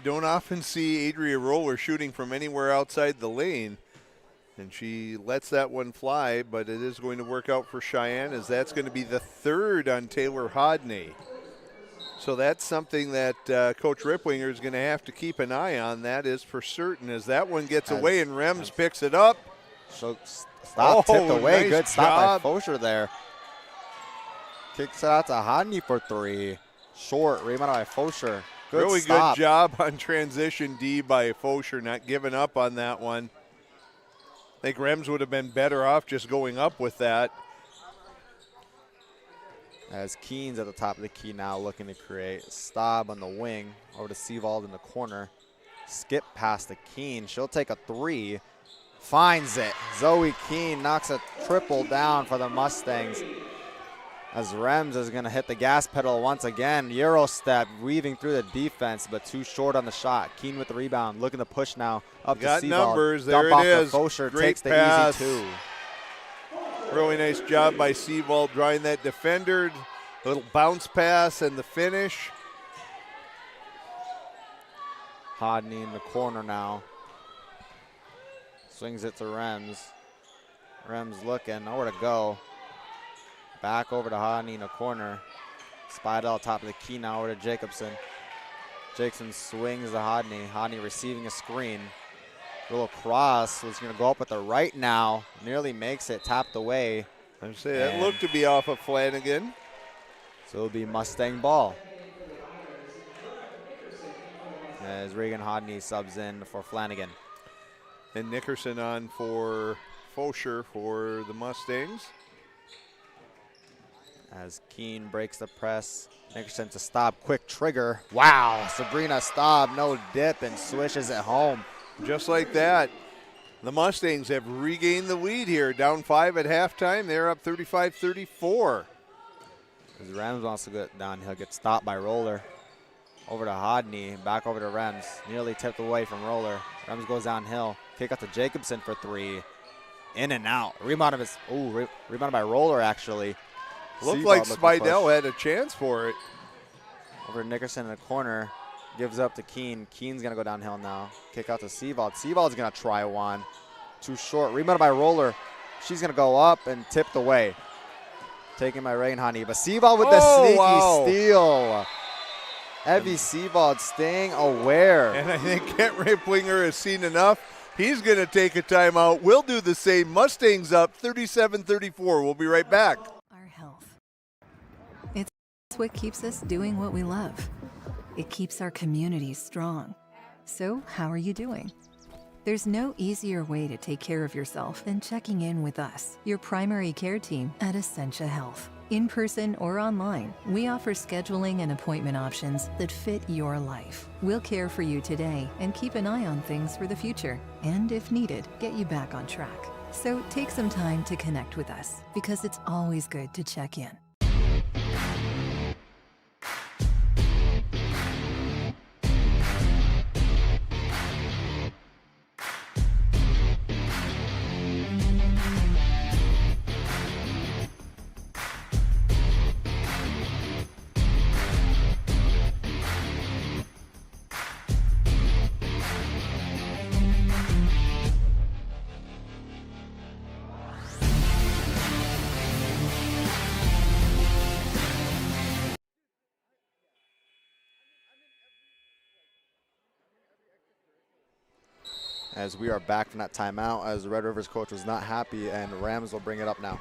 Don't often see Adria Roller shooting from anywhere outside the lane. And she lets that one fly, but it is going to work out for Cheyenne, as that's going to be the third on Taylor Hodney. So that's something that Coach Riplinger is going to have to keep an eye on. That is for certain, as that one gets away and Rems picks it up. So stop, tipped away. Nice Good stop job by Fosher there. Kicks it out to Hodney for three. Short, rebound by Fosher. Good really stop. good job on transition D by Fosher, not giving up on that one. I think Rems would have been better off just going up with that. As Keen's at the top of the key now, looking to create. Staub on the wing, over to Seavold in the corner. Skip past to Keen. She'll take a three. Finds it. Zoe Keen knocks a triple down for the Mustangs. As Rems is going to hit the gas pedal once again. Euro step, weaving through the defense, but too short on the shot. Keen with the rebound, looking to push now up to Seavold. Numbers, Dump there off it is. To Fosher, Great takes the pass. easy two. Really nice job by Seavold drawing that defender. Little bounce pass and the finish. Hodney in the corner now. Swings it to Rems. Rems looking, nowhere to go. Back over to Hodney in the corner. Spidell top of the key now over to Jacobson. Jacobson swings to Hodney. Hodney receiving a screen. Little cross was going to go up with the right now. Nearly makes it, tapped away. I'm saying that looked to be off of Flanagan. So it'll be Mustang ball. As Reagan Hodney subs in for Flanagan. And Nickerson on for Fosher for the Mustangs. As Keene breaks the press. Nickerson to Staub, quick trigger. Wow, Sabrina Staub, no dip, and swishes it home. Just like that. The Mustangs have regained the lead here. Down 5 at halftime. They're up 35-34. As Rems wants to get down, he'll get stopped by Roller. Over to Hodney, back over to Rems. Nearly tipped away from Roller. Rems goes downhill. Kick out to Jacobson for three. In and out. Rebounded by Roller, actually. Looked like Spidell had a chance for it. Over to Nickerson in the corner. Gives up to Keene. Keene's going to go downhill now. Kick out to Seavold. Seavold's going to try one. Too short. Rebounded by Roller. She's going to go up and tipped away. Taken by Reagan Hodney. But Seavold with the sneaky steal. Evie Seavold staying aware. And I think Kent Riplinger has seen enough. He's going to take a timeout. We'll do the same. Mustangs up 37-34. We'll be right back. Our health. It's what keeps us doing what we love. It keeps our communities strong. So, how are you doing? There's no easier way to take care of yourself than checking in with us, your primary care team at Essentia Health. In person or online, we offer scheduling and appointment options that fit your life. We'll care for you today and keep an eye on things for the future. And if needed, get you back on track. So take some time to connect with us, because it's always good to check in. as we are back from that timeout, as the Red Rivers coach was not happy, and Rams will bring it up now.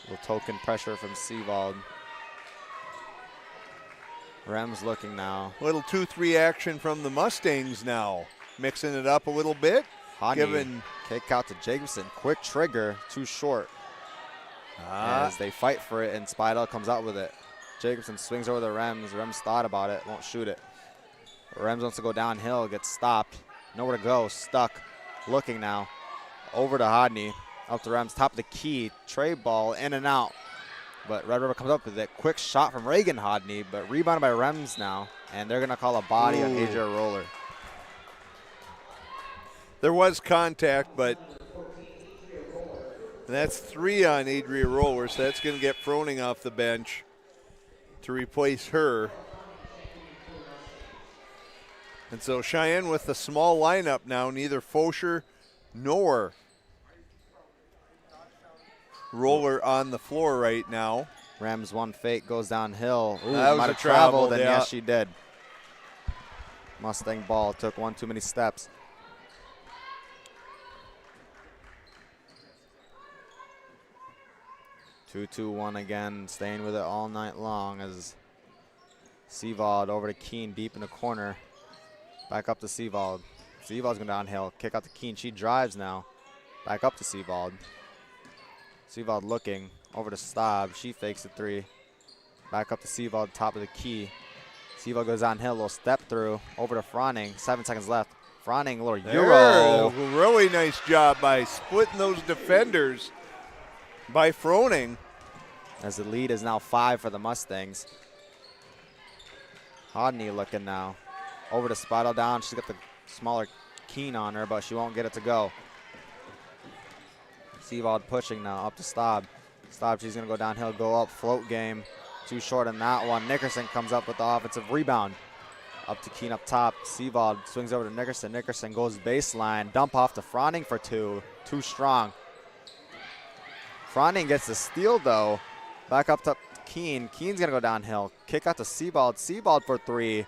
Little token pressure from Seavold. Rams looking now. Little 2-3 action from the Mustangs now. Mixing it up a little bit. Hodney, kick out to Jacobson. Quick trigger, too short. As they fight for it, and Spidel comes out with it. Jacobson swings over the Rams. Rams thought about it, won't shoot it. Rams wants to go downhill, gets stopped. Nowhere to go, stuck. Looking now. Over to Hodney. Up to Rams, top of the key. Tray ball, in and out. But Red River comes up with it. Quick shot from Reagan Hodney, but rebounded by Rems now. And they're going to call a body on Adria Roller. There was contact, but that's 3 on Adria Roller, so that's going to get Froning off the bench to replace her. And so Cheyenne with the small lineup now, neither Fosher nor Roller on the floor right now. Rams one fake, goes downhill. Ooh, that was might a have traveled, and yeah. yes, she did. Mustang ball took one too many steps. Two-2-1 again, staying with it all night long as Seavold over to Keene deep in the corner. Back up to Seavold. Seavold's going downhill. Kick out to Keene. She drives now. Back up to Seavold. Seavold looking over to Staub. She fakes the 3. Back up to Seavold, top of the key. Seavold goes downhill, little step through. Over to Froning. 7 seconds left. Froning, a little Euro. Really nice job by splitting those defenders by Froning. As the lead is now 5 for the Mustangs. Hodney looking now. Over to Spidel down. She's got the smaller Keene on her, but she won't get it to go. Seavold pushing now up to Staub. Staub, she's going to go downhill, go up, float game. Too short on that one. Nickerson comes up with the offensive rebound. Up to Keene up top. Seavold swings over to Nickerson. Nickerson goes baseline. Dump off to Froning for 2. Too strong. Froning gets the steal, though. Back up to Keene. Keene's going to go downhill. Kick out to Seavold. Seavold for 3.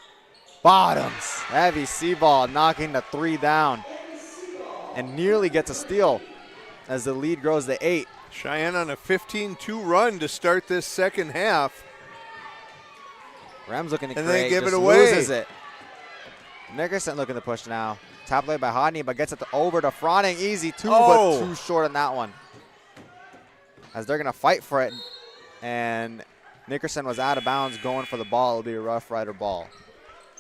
Bottoms. Heavy Seavold knocking the 3 down. And nearly gets a steal as the lead grows to 8. Cheyenne on a 15-2 run to start this second half. Rams looking to and create, they give just it away. Loses it. Nickerson looking to push now. Top play by Hodney, but gets it over to Froning. Easy 2, but too short on that one. As they're going to fight for it. And Nickerson was out of bounds going for the ball. It'll be a Rough Rider ball.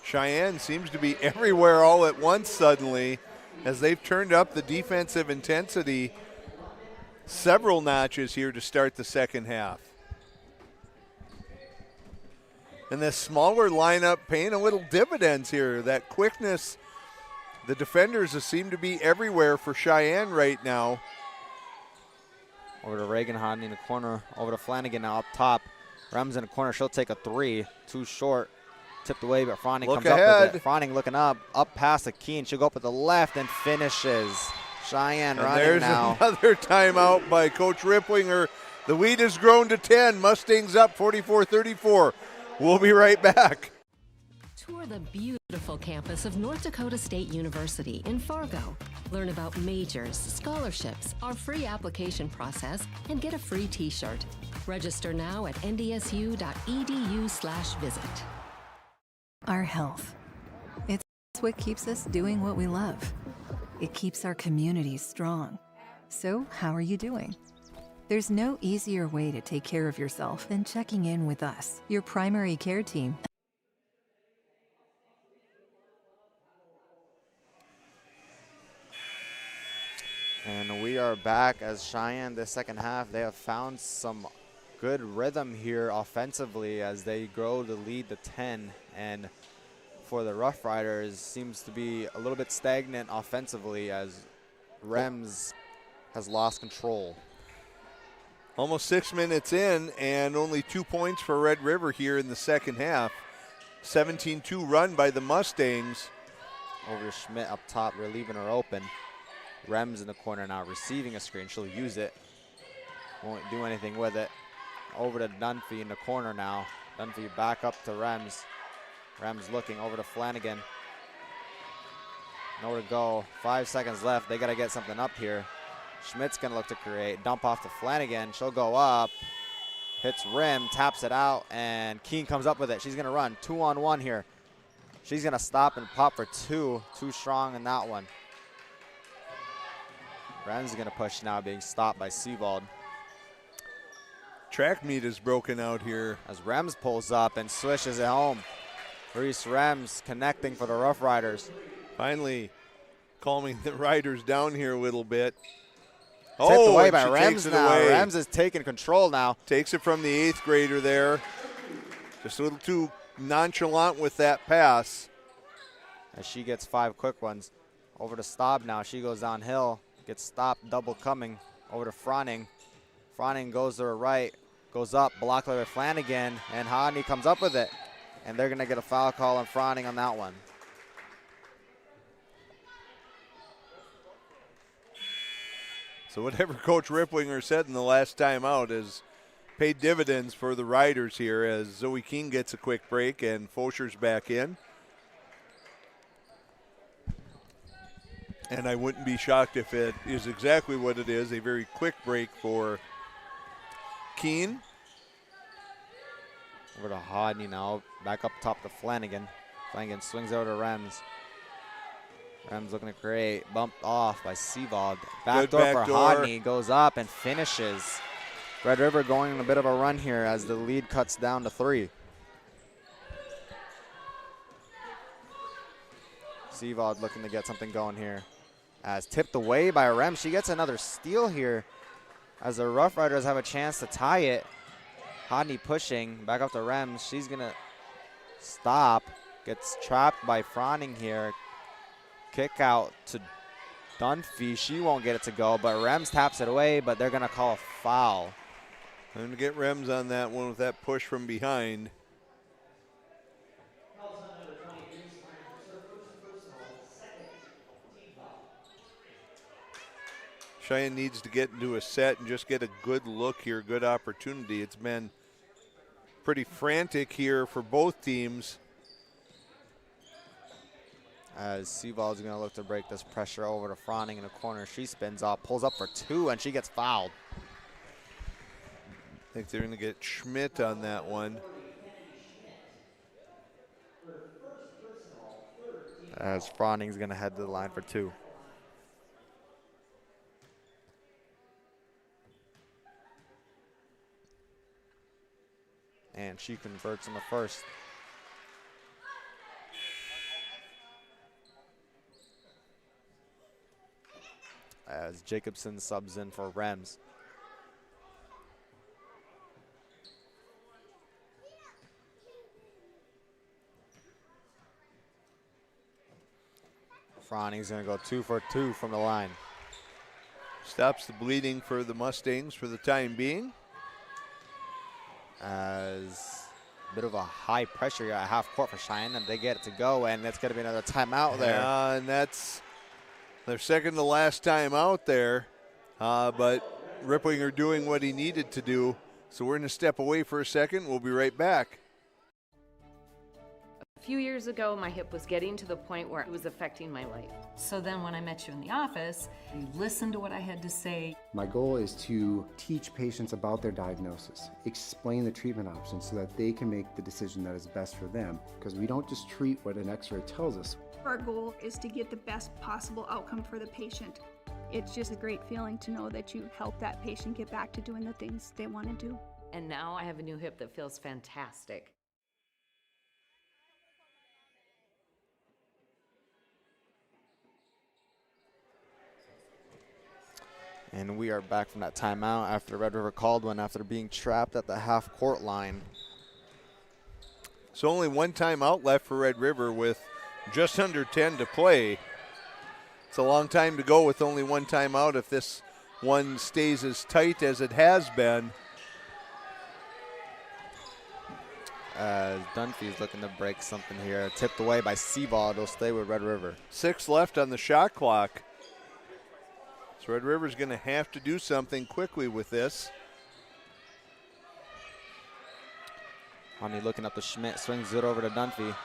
Cheyenne seems to be everywhere all at once suddenly as they've turned up the defensive intensity several notches here to start the second half. And this smaller lineup paying a little dividends here. That quickness, the defenders seem to be everywhere for Cheyenne right now. Over to Reagan Hodney in the corner. Over to Flanagan now up top. Rams in the corner. She'll take a 3. Too short. Tipped away, but Froning comes up with it. Froning looking up past the Keene. She'll go up with the left and finishes. Cheyenne and running there's now. Another timeout by Coach Ripplinger. The lead has grown to 10. Mustangs up 44-34. We'll be right back. Tour the beautiful campus of North Dakota State University in Fargo. Learn about majors, scholarships, our free application process, and get a free t-shirt. Register now at ndsu.edu/visit. Our health. It's what keeps us doing what we love. It keeps our communities strong. So, how are you doing? There's no easier way to take care of yourself than checking in with us, your primary care team. And we are back as Cheyenne, the second half, they have found some good rhythm here offensively as they grow the lead to 10. And for the Rough Riders, seems to be a little bit stagnant offensively as Rems has lost control. Almost 6 minutes in and only 2 points for Red River here in the second half. 17-2 run by the Mustangs. Over to Schmidt up top, we're leaving her open. Rems in the corner now receiving a screen. She'll use it. Won't do anything with it. Over to Dunphy in the corner now. Dunphy back up to Rems. Rems looking over to Flanagan. Nowhere to go. 5 seconds left. They got to get something up here. Schmidt's going to look to create. Dump off to Flanagan. She'll go up. Hits rim, taps it out, and Keene comes up with it. She's going to run 2-on-1 here. She's going to stop and pop for 2. Too strong in that one. Rems is going to push now, being stopped by Seavold. Track meet is broken out here. As Rems pulls up and swishes it home. Reese Rems connecting for the Rough Riders. Finally calming the Riders down here a little bit. Tipped away by she Rems now. Rems is taking control now. Takes it from the 8th grader there. Just a little too nonchalant with that pass. As she gets 5 quick ones. Over to Staub now. She goes downhill. Gets stopped, double coming. Over to Froning. Froning goes to her right. Goes up, blocked by Flanagan. And Hodney comes up with it. And they're going to get a foul call on Froning on that one. So whatever Coach Riplinger said in the last time out has paid dividends for the Riders here as Zoe Keene gets a quick break and Fosher's back in. And I wouldn't be shocked if it is exactly what it is, a very quick break for Keene. Over to Hodney now, back up top to Flanagan. Flanagan swings over to Rems. Rems looking to create, bumped off by Seavold. Backdoor for Hodney, goes up and finishes. Red River going on a bit of a run here as the lead cuts down to 3. Seavold looking to get something going here. As tipped away by Rems, she gets another steal here as the Rough Riders have a chance to tie it. Hodney pushing, back up to Rems. She's gonna stop, gets trapped by Froning here. Kick out to Dunphy. She won't get it to go, but Rems taps it away, but they're going to call a foul. I'm going to get Rems on that one with that push from behind. Cheyenne needs to get into a set and just get a good look here, good opportunity. It's been pretty frantic here for both teams. As Seavold's going to look to break this pressure over to Froning in the corner. She spins up, pulls up for 2, and she gets fouled. I think they're going to get Schmidt on that one. As Froning's going to head to the line for 2. And she converts on the first. As Jacobson subs in for Rems. Froning's going to go 2 for 2 from the line. Stops the bleeding for the Mustangs for the time being. As a bit of a high pressure at half court for Cheyenne, and they get it to go, and it's going to be another timeout there. Yeah, and that's their second to last time out there, but Riplinger doing what he needed to do. So we're going to step away for a second. We'll be right back. A few years ago, my hip was getting to the point where it was affecting my life. So then when I met you in the office, you listened to what I had to say. My goal is to teach patients about their diagnosis, explain the treatment options so that they can make the decision that is best for them, because we don't just treat what an x-ray tells us. Our goal is to get the best possible outcome for the patient. It's just a great feeling to know that you help that patient get back to doing the things they want to do. And now I have a new hip that feels fantastic. And we are back from that timeout after Red River called one after being trapped at the half-court line. So only one timeout left for Red River with just under 10 to play. It's a long time to go with only one timeout if this one stays as tight as it has been. Dunphy's looking to break something here. Tipped away by Seavold. It'll stay with Red River. 6 left on the shot clock. So Red River's going to have to do something quickly with this. Honey looking up to Schmidt, swings it over to Dunphy.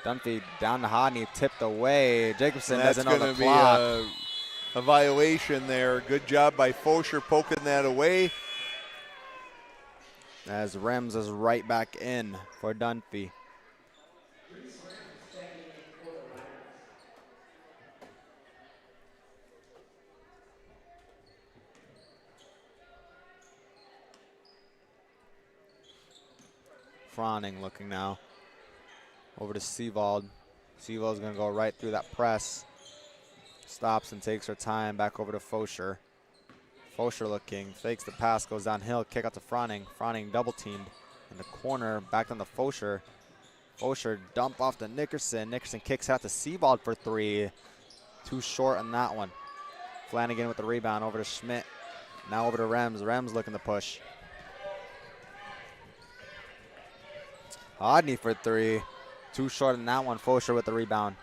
Dunphy down to Hodney, tipped away. Jacobson That's doesn't know the going to be clock. a violation there. Good job by Fosher poking that away. As Rems is right back in for Dunphy. Froning looking now. Over to Seavold. Seavold's going to go right through that press. Stops and takes her time. Back over to Fosher. Fosher looking, fakes the pass, goes downhill, kick out to Froning. Froning double teamed in the corner, back on the Fosher. Fosher dump off to Nickerson. Nickerson kicks out to Seavold for 3. Too short on that one. Flanagan with the rebound over to Schmidt. Now over to Rems. Rems looking to push. Hodney for 3. Too short on that one. Fosher with the rebound.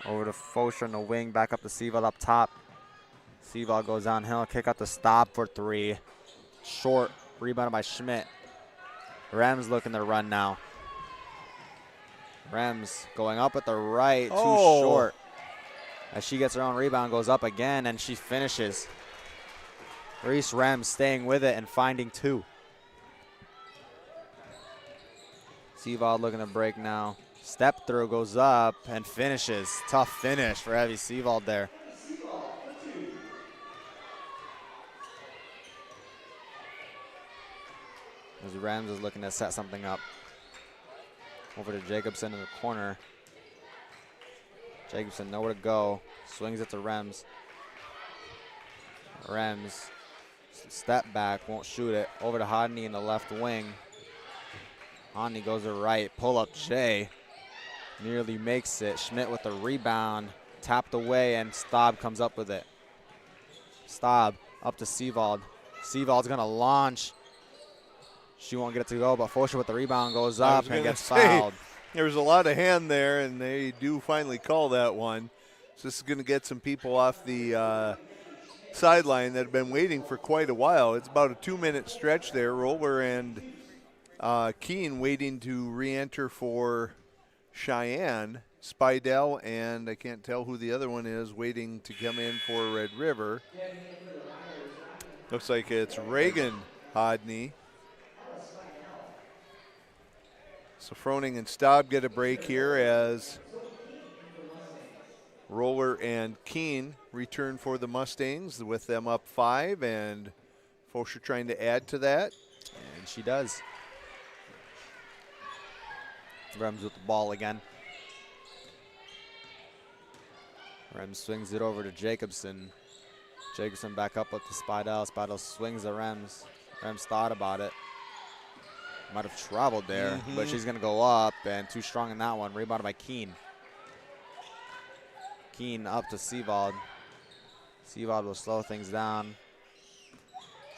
Over to Fosher in the wing, back up to Seavold up top. Seavold goes downhill, kick out the stop for 3. Short, rebounded by Schmidt. Rems looking to run now. Rems going up at the right, too short. As she gets her own rebound, goes up again, and she finishes. Reese Rems staying with it and finding 2. Seavold looking to break now. Step through, goes up and finishes. Tough finish for Evie Seavold there. As Rems is looking to set something up. Over to Jacobson in the corner. Jacobson nowhere to go. Swings it to Rems. Rems, step back, won't shoot it. Over to Hodney in the left wing. Hodney goes to right, pull up Jay. Nearly makes it. Schmidt with the rebound. Tapped away, and Staub comes up with it. Staub up to Seavold. Seavold's going to launch. She won't get it to go, but Fosher with the rebound goes up and gets fouled. There's a lot of hand there, and they do finally call that one. So this is going to get some people off the sideline that have been waiting for quite a while. It's about a 2-minute stretch there. Roller and Keene waiting to re-enter for Cheyenne. Spidell and I can't tell who the other one is waiting to come in for Red River. Looks like it's Reagan Hodney. So Froning and Staub get a break here as Roller and Keene return for the Mustangs with them up 5, and Fosher trying to add to that. And she does. Rems with the ball again. Rems swings it over to Jacobson. Jacobson back up with the Spidell. Spidell swings the Rems. Rems thought about it. Might have traveled there, but she's going to go up, and too strong in that one. Rebounded by Keene. Keene up to Seavold. Seavold will slow things down.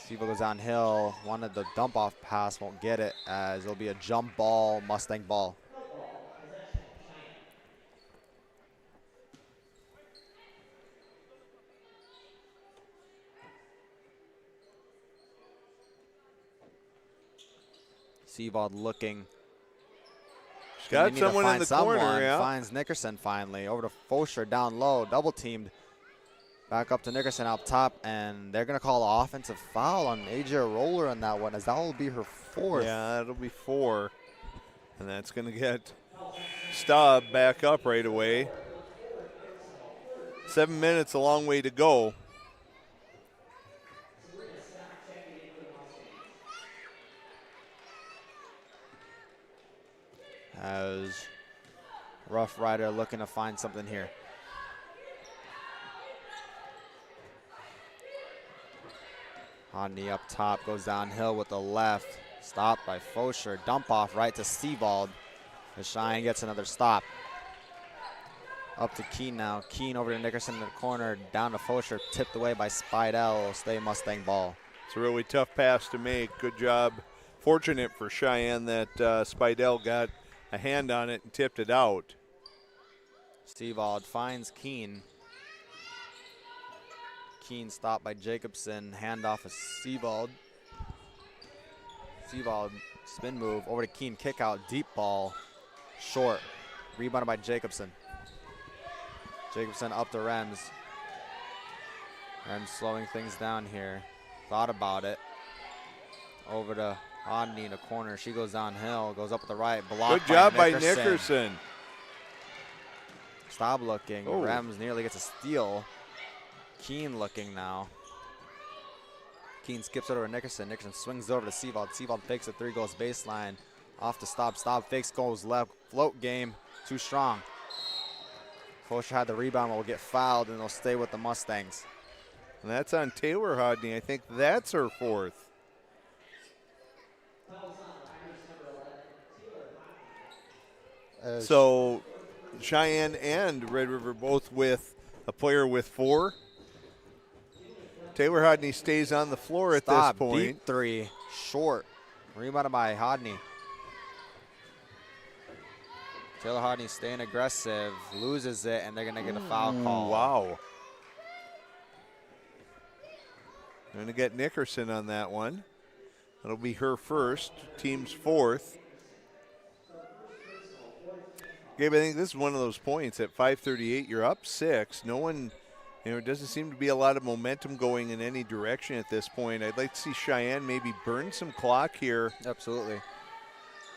Seavold goes downhill. Wanted the dump-off pass, won't get it, as it'll be a jump ball, Mustang ball. Seavold looking. Got someone in the corner, yeah. Finds Nickerson finally. Over to Fosher down low, double teamed. Back up to Nickerson up top, and they're going to call an offensive foul on AJ Roller on that one, as that will be her 4th. Yeah, that'll be 4. And that's going to get Staub back up right away. 7 minutes, a long way to go. As Rough Rider looking to find something here. Hodney up top, goes downhill with the left. Stopped by Fosher. Dump off right to Seavold. The Cheyenne gets another stop. Up to Keene now. Keene over to Nickerson in the corner. Down to Fosher. Tipped away by Spidell. Stay Mustang ball. It's a really tough pass to make. Good job. Fortunate for Cheyenne that Spidell got a hand on it and tipped it out. Seavold finds Keene. Keene stopped by Jacobson. Handoff of Seavold. Seavold Spin move over to Keen, kick out, deep ball, short. Rebounded by Jacobson. Jacobson up to Rems. Rems slowing things down here. Thought about it. Over to Hodney in the corner. She goes downhill, goes up with the right. Blocked Good job by Nickerson. Stop looking. Oh. Rems nearly gets a steal. Keen looking now. Keen skips over to Nickerson. Nickerson swings over to Seavald. Seavald fakes a three, goes baseline. Off to Stop. Stop fakes, goes left. Float game, too strong. Fosher had the rebound, will get fouled, and they'll stay with the Mustangs. And that's on Taylor Hodney. I think that's her fourth. So Cheyenne and Red River both with a player with 4. Taylor Hodney stays on the floor at this point. Deep three, short. Rebounded by Hodney. Taylor Hodney staying aggressive, loses it, and they're going to get a foul call. Wow. Going to get Nickerson on that one. That'll be her first, team's fourth. Gabe, I think this is one of those points at 5:38. You're up 6. No one, it doesn't seem to be a lot of momentum going in any direction at this point. I'd like to see Cheyenne maybe burn some clock here. Absolutely.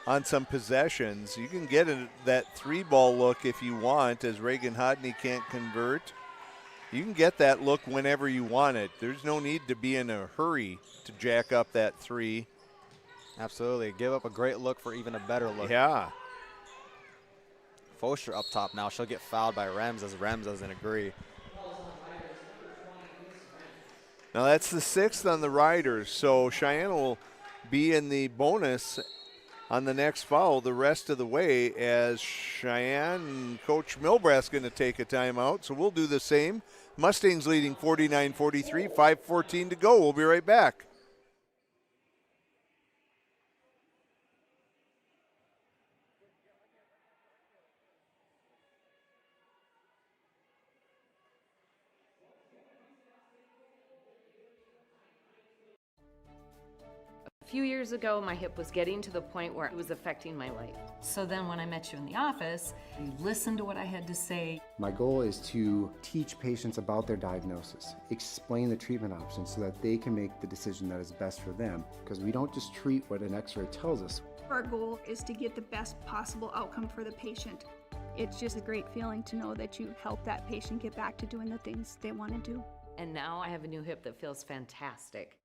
On some possessions. You can get that 3-ball look if you want, as Reagan Hodney can't convert. You can get that look whenever you want it. There's no need to be in a hurry to jack up that 3. Absolutely. Give up a great look for even a better look. Yeah. Fosher up top now. She'll get fouled by Rems as Rems doesn't agree. Now that's the 6th on the Riders, so Cheyenne will be in the bonus on the next foul the rest of the way, as Cheyenne Coach Milbrath's going to take a timeout, so we'll do the same. Mustangs leading 49-43, 5:14 to go. We'll be right back. A few years ago, my hip was getting to the point where it was affecting my life. So then when I met you in the office, you listened to what I had to say. My goal is to teach patients about their diagnosis, explain the treatment options so that they can make the decision that is best for them, because we don't just treat what an x-ray tells us. Our goal is to get the best possible outcome for the patient. It's just a great feeling to know that you help that patient get back to doing the things they want to do. And now I have a new hip that feels fantastic.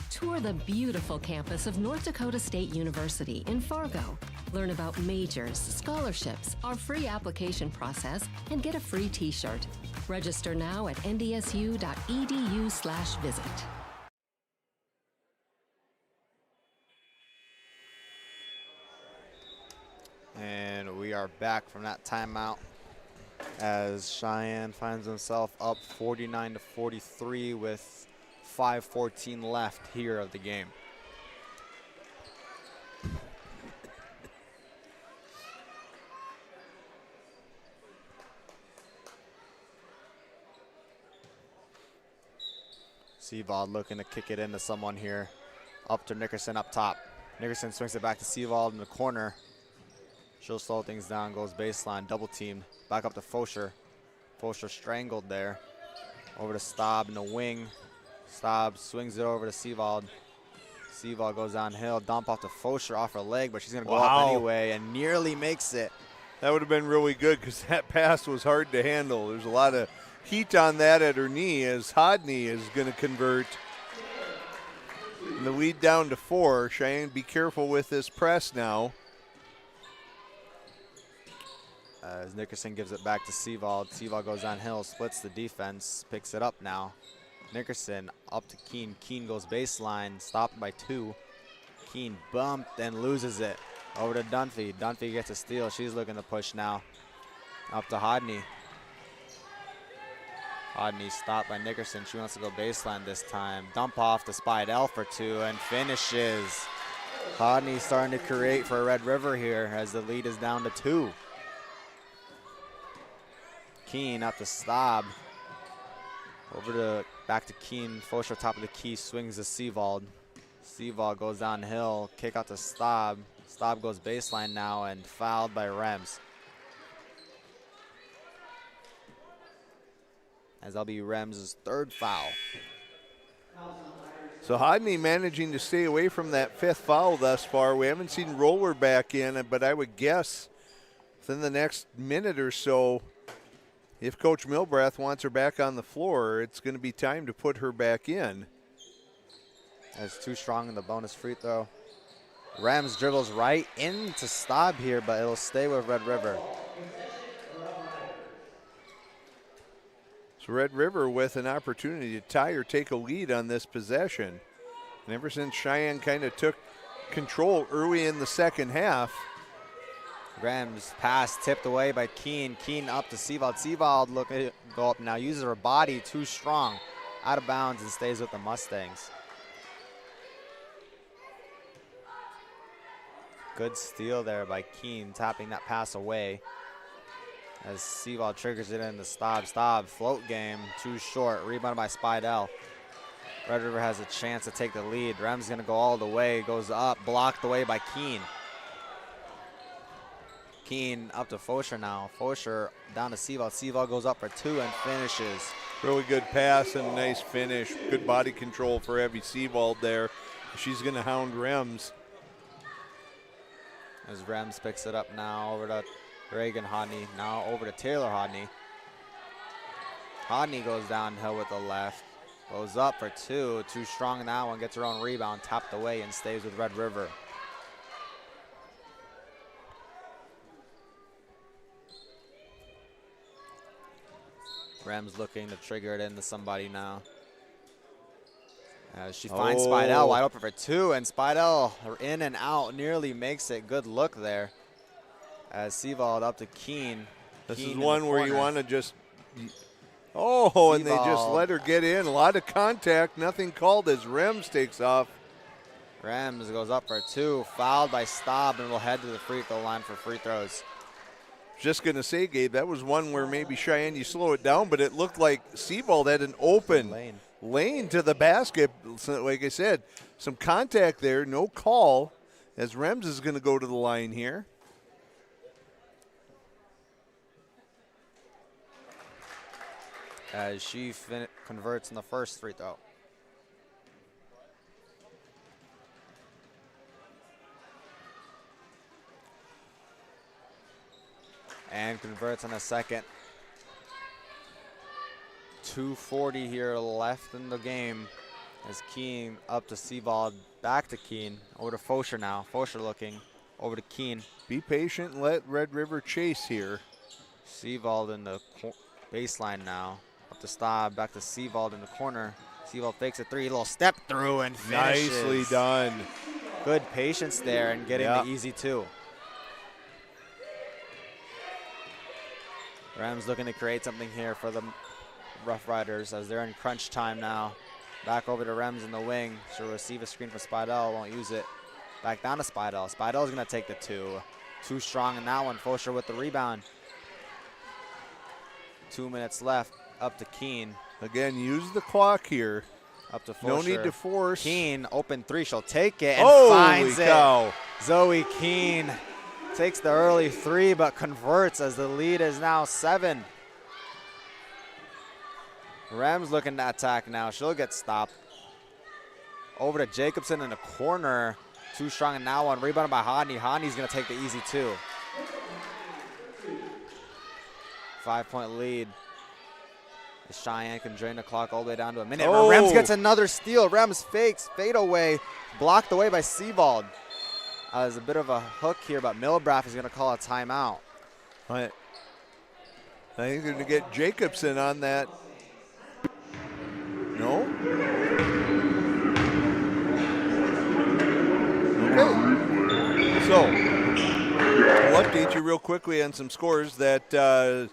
Tour the beautiful campus of North Dakota State University in Fargo. Learn about majors, scholarships, our free application process, and get a free t-shirt. Register now at ndsu.edu/visit. And we are back from that timeout as Cheyenne finds himself up 49-43 with 5:14 left here of the game. Seavald looking to kick it into someone here. Up to Nickerson up top. Nickerson swings it back to Seavald in the corner. She'll slow things down, goes baseline, double teamed. Back up to Fosher. Fosher strangled there. Over to Staub in the wing. Staub swings it over to Seavald. Seavald goes downhill, dump off to Fosher off her leg, but she's going to go up anyway and nearly makes it. That would have been really good because that pass was hard to handle. There's a lot of heat on that at her knee as Hodney is going to convert. And the lead down to 4. Cheyenne, be careful with this press now. As Nickerson gives it back to Seavald. Seavald goes downhill, splits the defense, picks it up now. Nickerson up to Keen. Keen goes baseline, stopped by 2. Keen bumped and loses it. Over to Dunphy. Dunphy gets a steal. She's looking to push now. Up to Hodney. Hodney stopped by Nickerson. She wants to go baseline this time. Dump off to Spidell for 2 and finishes. Hodney starting to create for Red River here as the lead is down to 2. Keen up to Staub. Over to back to Keen. Fosher top of the key, swings to Seavald. Seaval goes downhill, kick out to Staub. Staub goes baseline now and fouled by Rems. As that'll be Rems' third foul. So Hodney managing to stay away from that fifth foul thus far. We haven't seen Roller back in, but I would guess within the next minute or so, if Coach Milbrath wants her back on the floor, it's going to be time to put her back in. That's too strong in the bonus free throw. Rems dribbles right into Staub here, but it'll stay with Red River. So Red River with an opportunity to tie or take a lead on this possession. And ever since Cheyenne kind of took control early in the second half. Rems pass tipped away by Keene. Keene up to Seavald. Seavald looking go up now. Uses her body too strong. Out of bounds and stays with the Mustangs. Good steal there by Keene, tapping that pass away. As Seavald triggers it in the Staub. Staub, float game, too short. Rebounded by Spidell. Red River has a chance to take the lead. Rems gonna go all the way, goes up, blocked away by Keene. Keene up to Fosher now. Fosher down to Seavald. Seavald goes up for two and finishes. Really good pass and a nice finish. Good body control for Evie Seavald there. She's gonna hound Rems. As Rems picks it up now over to Reagan Hodney. Now over to Taylor Hodney. Hodney goes downhill with the left. Goes up for two. Too strong in that one. Gets her own rebound. Tapped away and stays with Red River. Rems looking to trigger it into somebody now. As she finds Spidell wide open for two, and Spidell in and out nearly makes it. Good look there. As Seavald up to Keene. This is one where you want to just, and they just let her get in. A lot of contact, nothing called as Rems takes off. Rems goes up for two, fouled by Staub, and will head to the free throw line for free throws. Just going to say, Gabe, that was one where maybe Cheyenne, you slow it down, but it looked like Seavald had an open lane to the basket. So, like I said, some contact there, no call, as Rems is going to go to the line here. As she converts in the first free throw. And converts on the second. 2:40 here left in the game. As Keene up to Seavald, back to Keene. Over to Fosher now. Fosher looking over to Keene. Be patient and let Red River chase here. Seavald in the baseline now. Up to Staub, back to Seavald in the corner. Seavald fakes a three, little step through and finishes. Nicely done. Good patience there and getting the easy two. Rems looking to create something here for the Rough Riders as they're in crunch time now. Back over to Rems in the wing. She'll receive a screen for Spidell, won't use it. Back down to Spidell. Spidell's gonna take the two. Too strong in that one. Fosher with the rebound. 2 minutes left. Up to Keene. Again, use the clock here. Up to Fosher. No need to force. Keene, open three. She'll take it and finds it. Zoe Keene takes the early three, but converts as the lead is now 7. Rems looking to attack now. She'll get stopped. Over to Jacobson in the corner. Too strong in that one. Rebounded by Hodney. Hodney's going to take the easy two. 5-point lead. Cheyenne can drain the clock all the way down to a minute. Rems gets another steal. Rems fakes, fade away, blocked away by Seavald. There's a bit of a hook here, but Milbrath is going to call a timeout. I think they're going to get Jacobson on that. No? Okay. So, we'll update you real quickly on some scores. That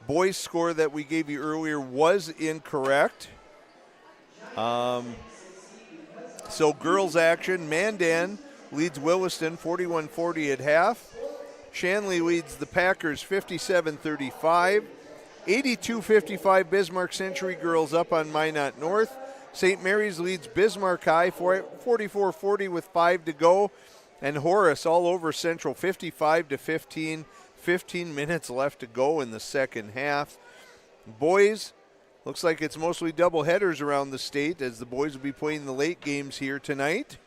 boys score that we gave you earlier was incorrect. So girls action, Mandan leads Williston 41-40 at half. Shanley leads the Packers 57-35. 82-55 Bismarck Century girls up on Minot North. St. Mary's leads Bismarck High for it, 44-40 with 5 to go. And Horace all over Central, 55-15. 15 minutes left to go in the second half. Boys, looks like it's mostly doubleheaders around the state as the boys will be playing the late games here tonight.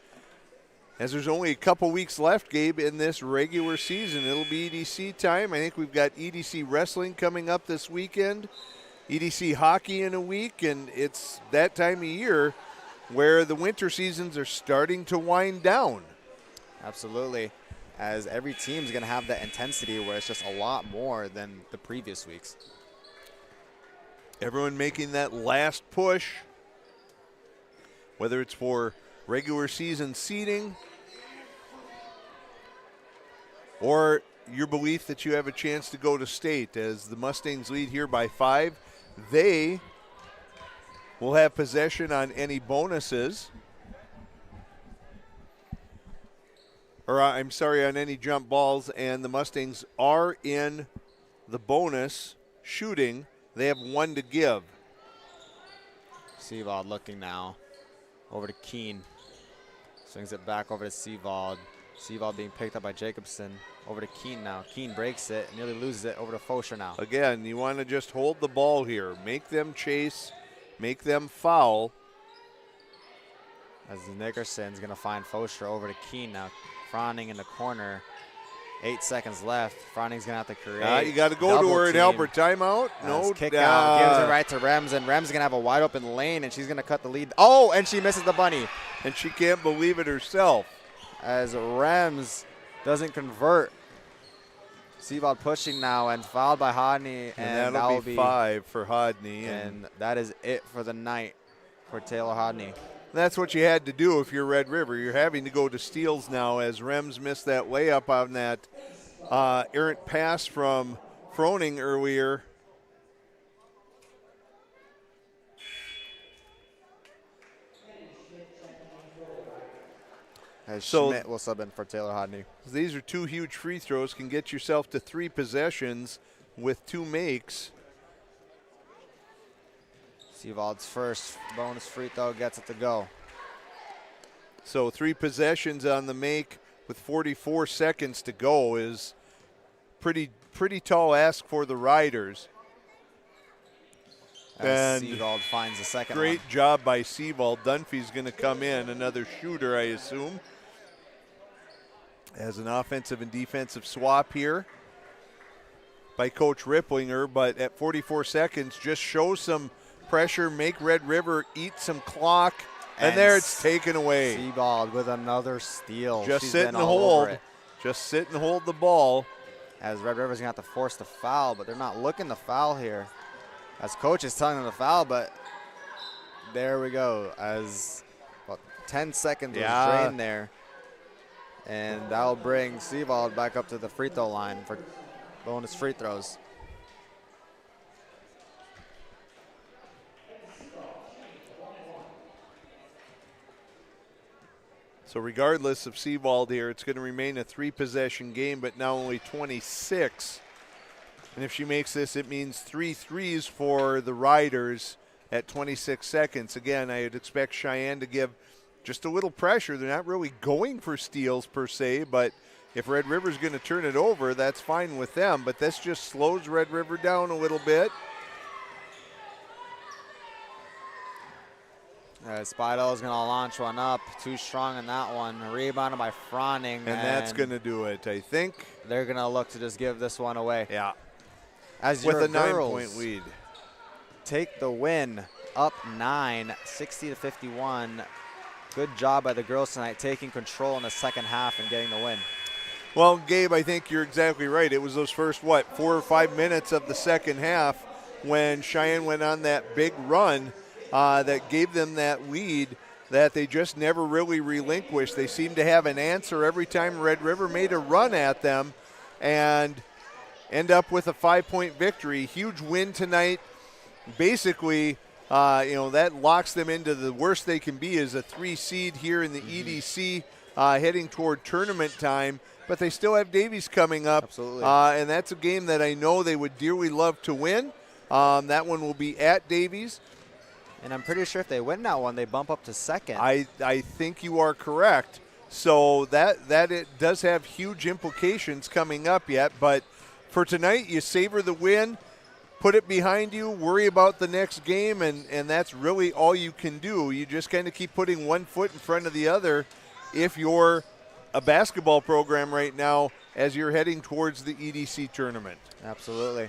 As there's only a couple weeks left, Gabe, in this regular season. It'll be EDC time. I think we've got EDC wrestling coming up this weekend, EDC hockey in a week, and it's that time of year where the winter seasons are starting to wind down. Absolutely, as every team's going to have that intensity where it's just a lot more than the previous weeks. Everyone making that last push, whether it's for regular season seeding or your belief that you have a chance to go to state. As the Mustangs lead here by 5, they will have possession on any bonuses. Or I'm sorry, on any jump balls, and the Mustangs are in the bonus shooting. They have 1 to give. Seavald looking now over to Keene. Swings it back over to Seavald. Seavald being picked up by Jacobson. Over to Keene now. Keene breaks it, nearly loses it. Over to Fosher now. Again, you want to just hold the ball here. Make them chase, make them foul. As Nickerson's going to find Fosher over to Keene now. Frowning in the corner. 8 seconds left. Frowning's going to have to create. You got to go to her and help her. Timeout. No kick out. Gives it right to Rems, and Rems going to have a wide open lane, and she's going to cut the lead. Oh, and she misses the bunny. And she can't believe it herself. As Rems doesn't convert. Seavald pushing now and fouled by Hodney. And that'll be 5 for Hodney. And that is it for the night for Taylor Hodney. That's what you had to do if you're Red River. You're having to go to steals now as Rems missed that layup on that errant pass from Froning earlier. As Schmidt will sub in for Taylor Hodney. These are 2 huge free throws. Can get yourself to 3 possessions with 2 makes. Seavald's first bonus free throw gets it to go. So 3 possessions on the make with 44 seconds to go is pretty tall ask for the Riders. And Seavald finds the second great one. Job by Seavald. Dunphy's going to come in, another shooter, I assume. As an offensive and defensive swap here by Coach Ripplinger, but at 44 seconds, just show some pressure, make Red River eat some clock, and there it's taken away. Seavald with another steal. Just sit and hold. Just sit and hold the ball. As Red River's going to have to force the foul, but they're not looking to foul here. As coach is telling them to foul, but there we go. As about 10 seconds was drained there. And that'll bring Seavald back up to the free throw line for bonus free throws. So regardless of Seavald here, it's going to remain a 3-possession game, but now only 26. And if she makes this, it means 3 threes for the Riders at 26 seconds. Again, I would expect Cheyenne to give just a little pressure. They're not really going for steals per se, but if Red River's going to turn it over, that's fine with them. But this just slows Red River down a little bit. Spidell is going to launch one up. Too strong in that one. Rebounded by Froning. And that's going to do it, I think. They're going to look to just give this one away. Yeah. As with your a girls 9-point lead. Take the win, up 9, 60-51. Good job by the girls tonight, taking control in the second half and getting the win. Well, Gabe, I think you're exactly right. It was those first, 4 or 5 minutes of the second half when Cheyenne went on that big run that gave them that lead that they just never really relinquished. They seemed to have an answer every time Red River made a run at them and end up with a 5-point victory. Huge win tonight. Basically, that locks them into the worst they can be as a 3 seed here in the EDC heading toward tournament time. But they still have Davies coming up. Absolutely. And that's a game that I know they would dearly love to win. That one will be at Davies. And I'm pretty sure if they win that one, they bump up to second. I think you are correct. So that it does have huge implications coming up yet. But for tonight, you savor the win, put it behind you, worry about the next game, and that's really all you can do. You just kind of keep putting one foot in front of the other if you're a basketball program right now as you're heading towards the EDC tournament. Absolutely.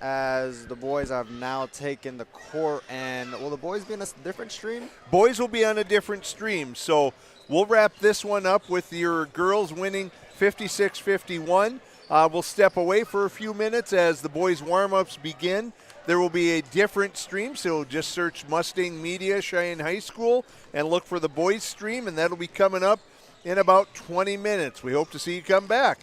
As the boys have now taken the court, and will the boys be in a different stream? Boys will be on a different stream. So we'll wrap this one up with your girls winning 56-51. We'll step away for a few minutes as the boys' warm-ups begin. There will be a different stream, so just search Mustang Media Cheyenne High School and look for the boys' stream, and that'll be coming up in about 20 minutes. We hope to see you come back.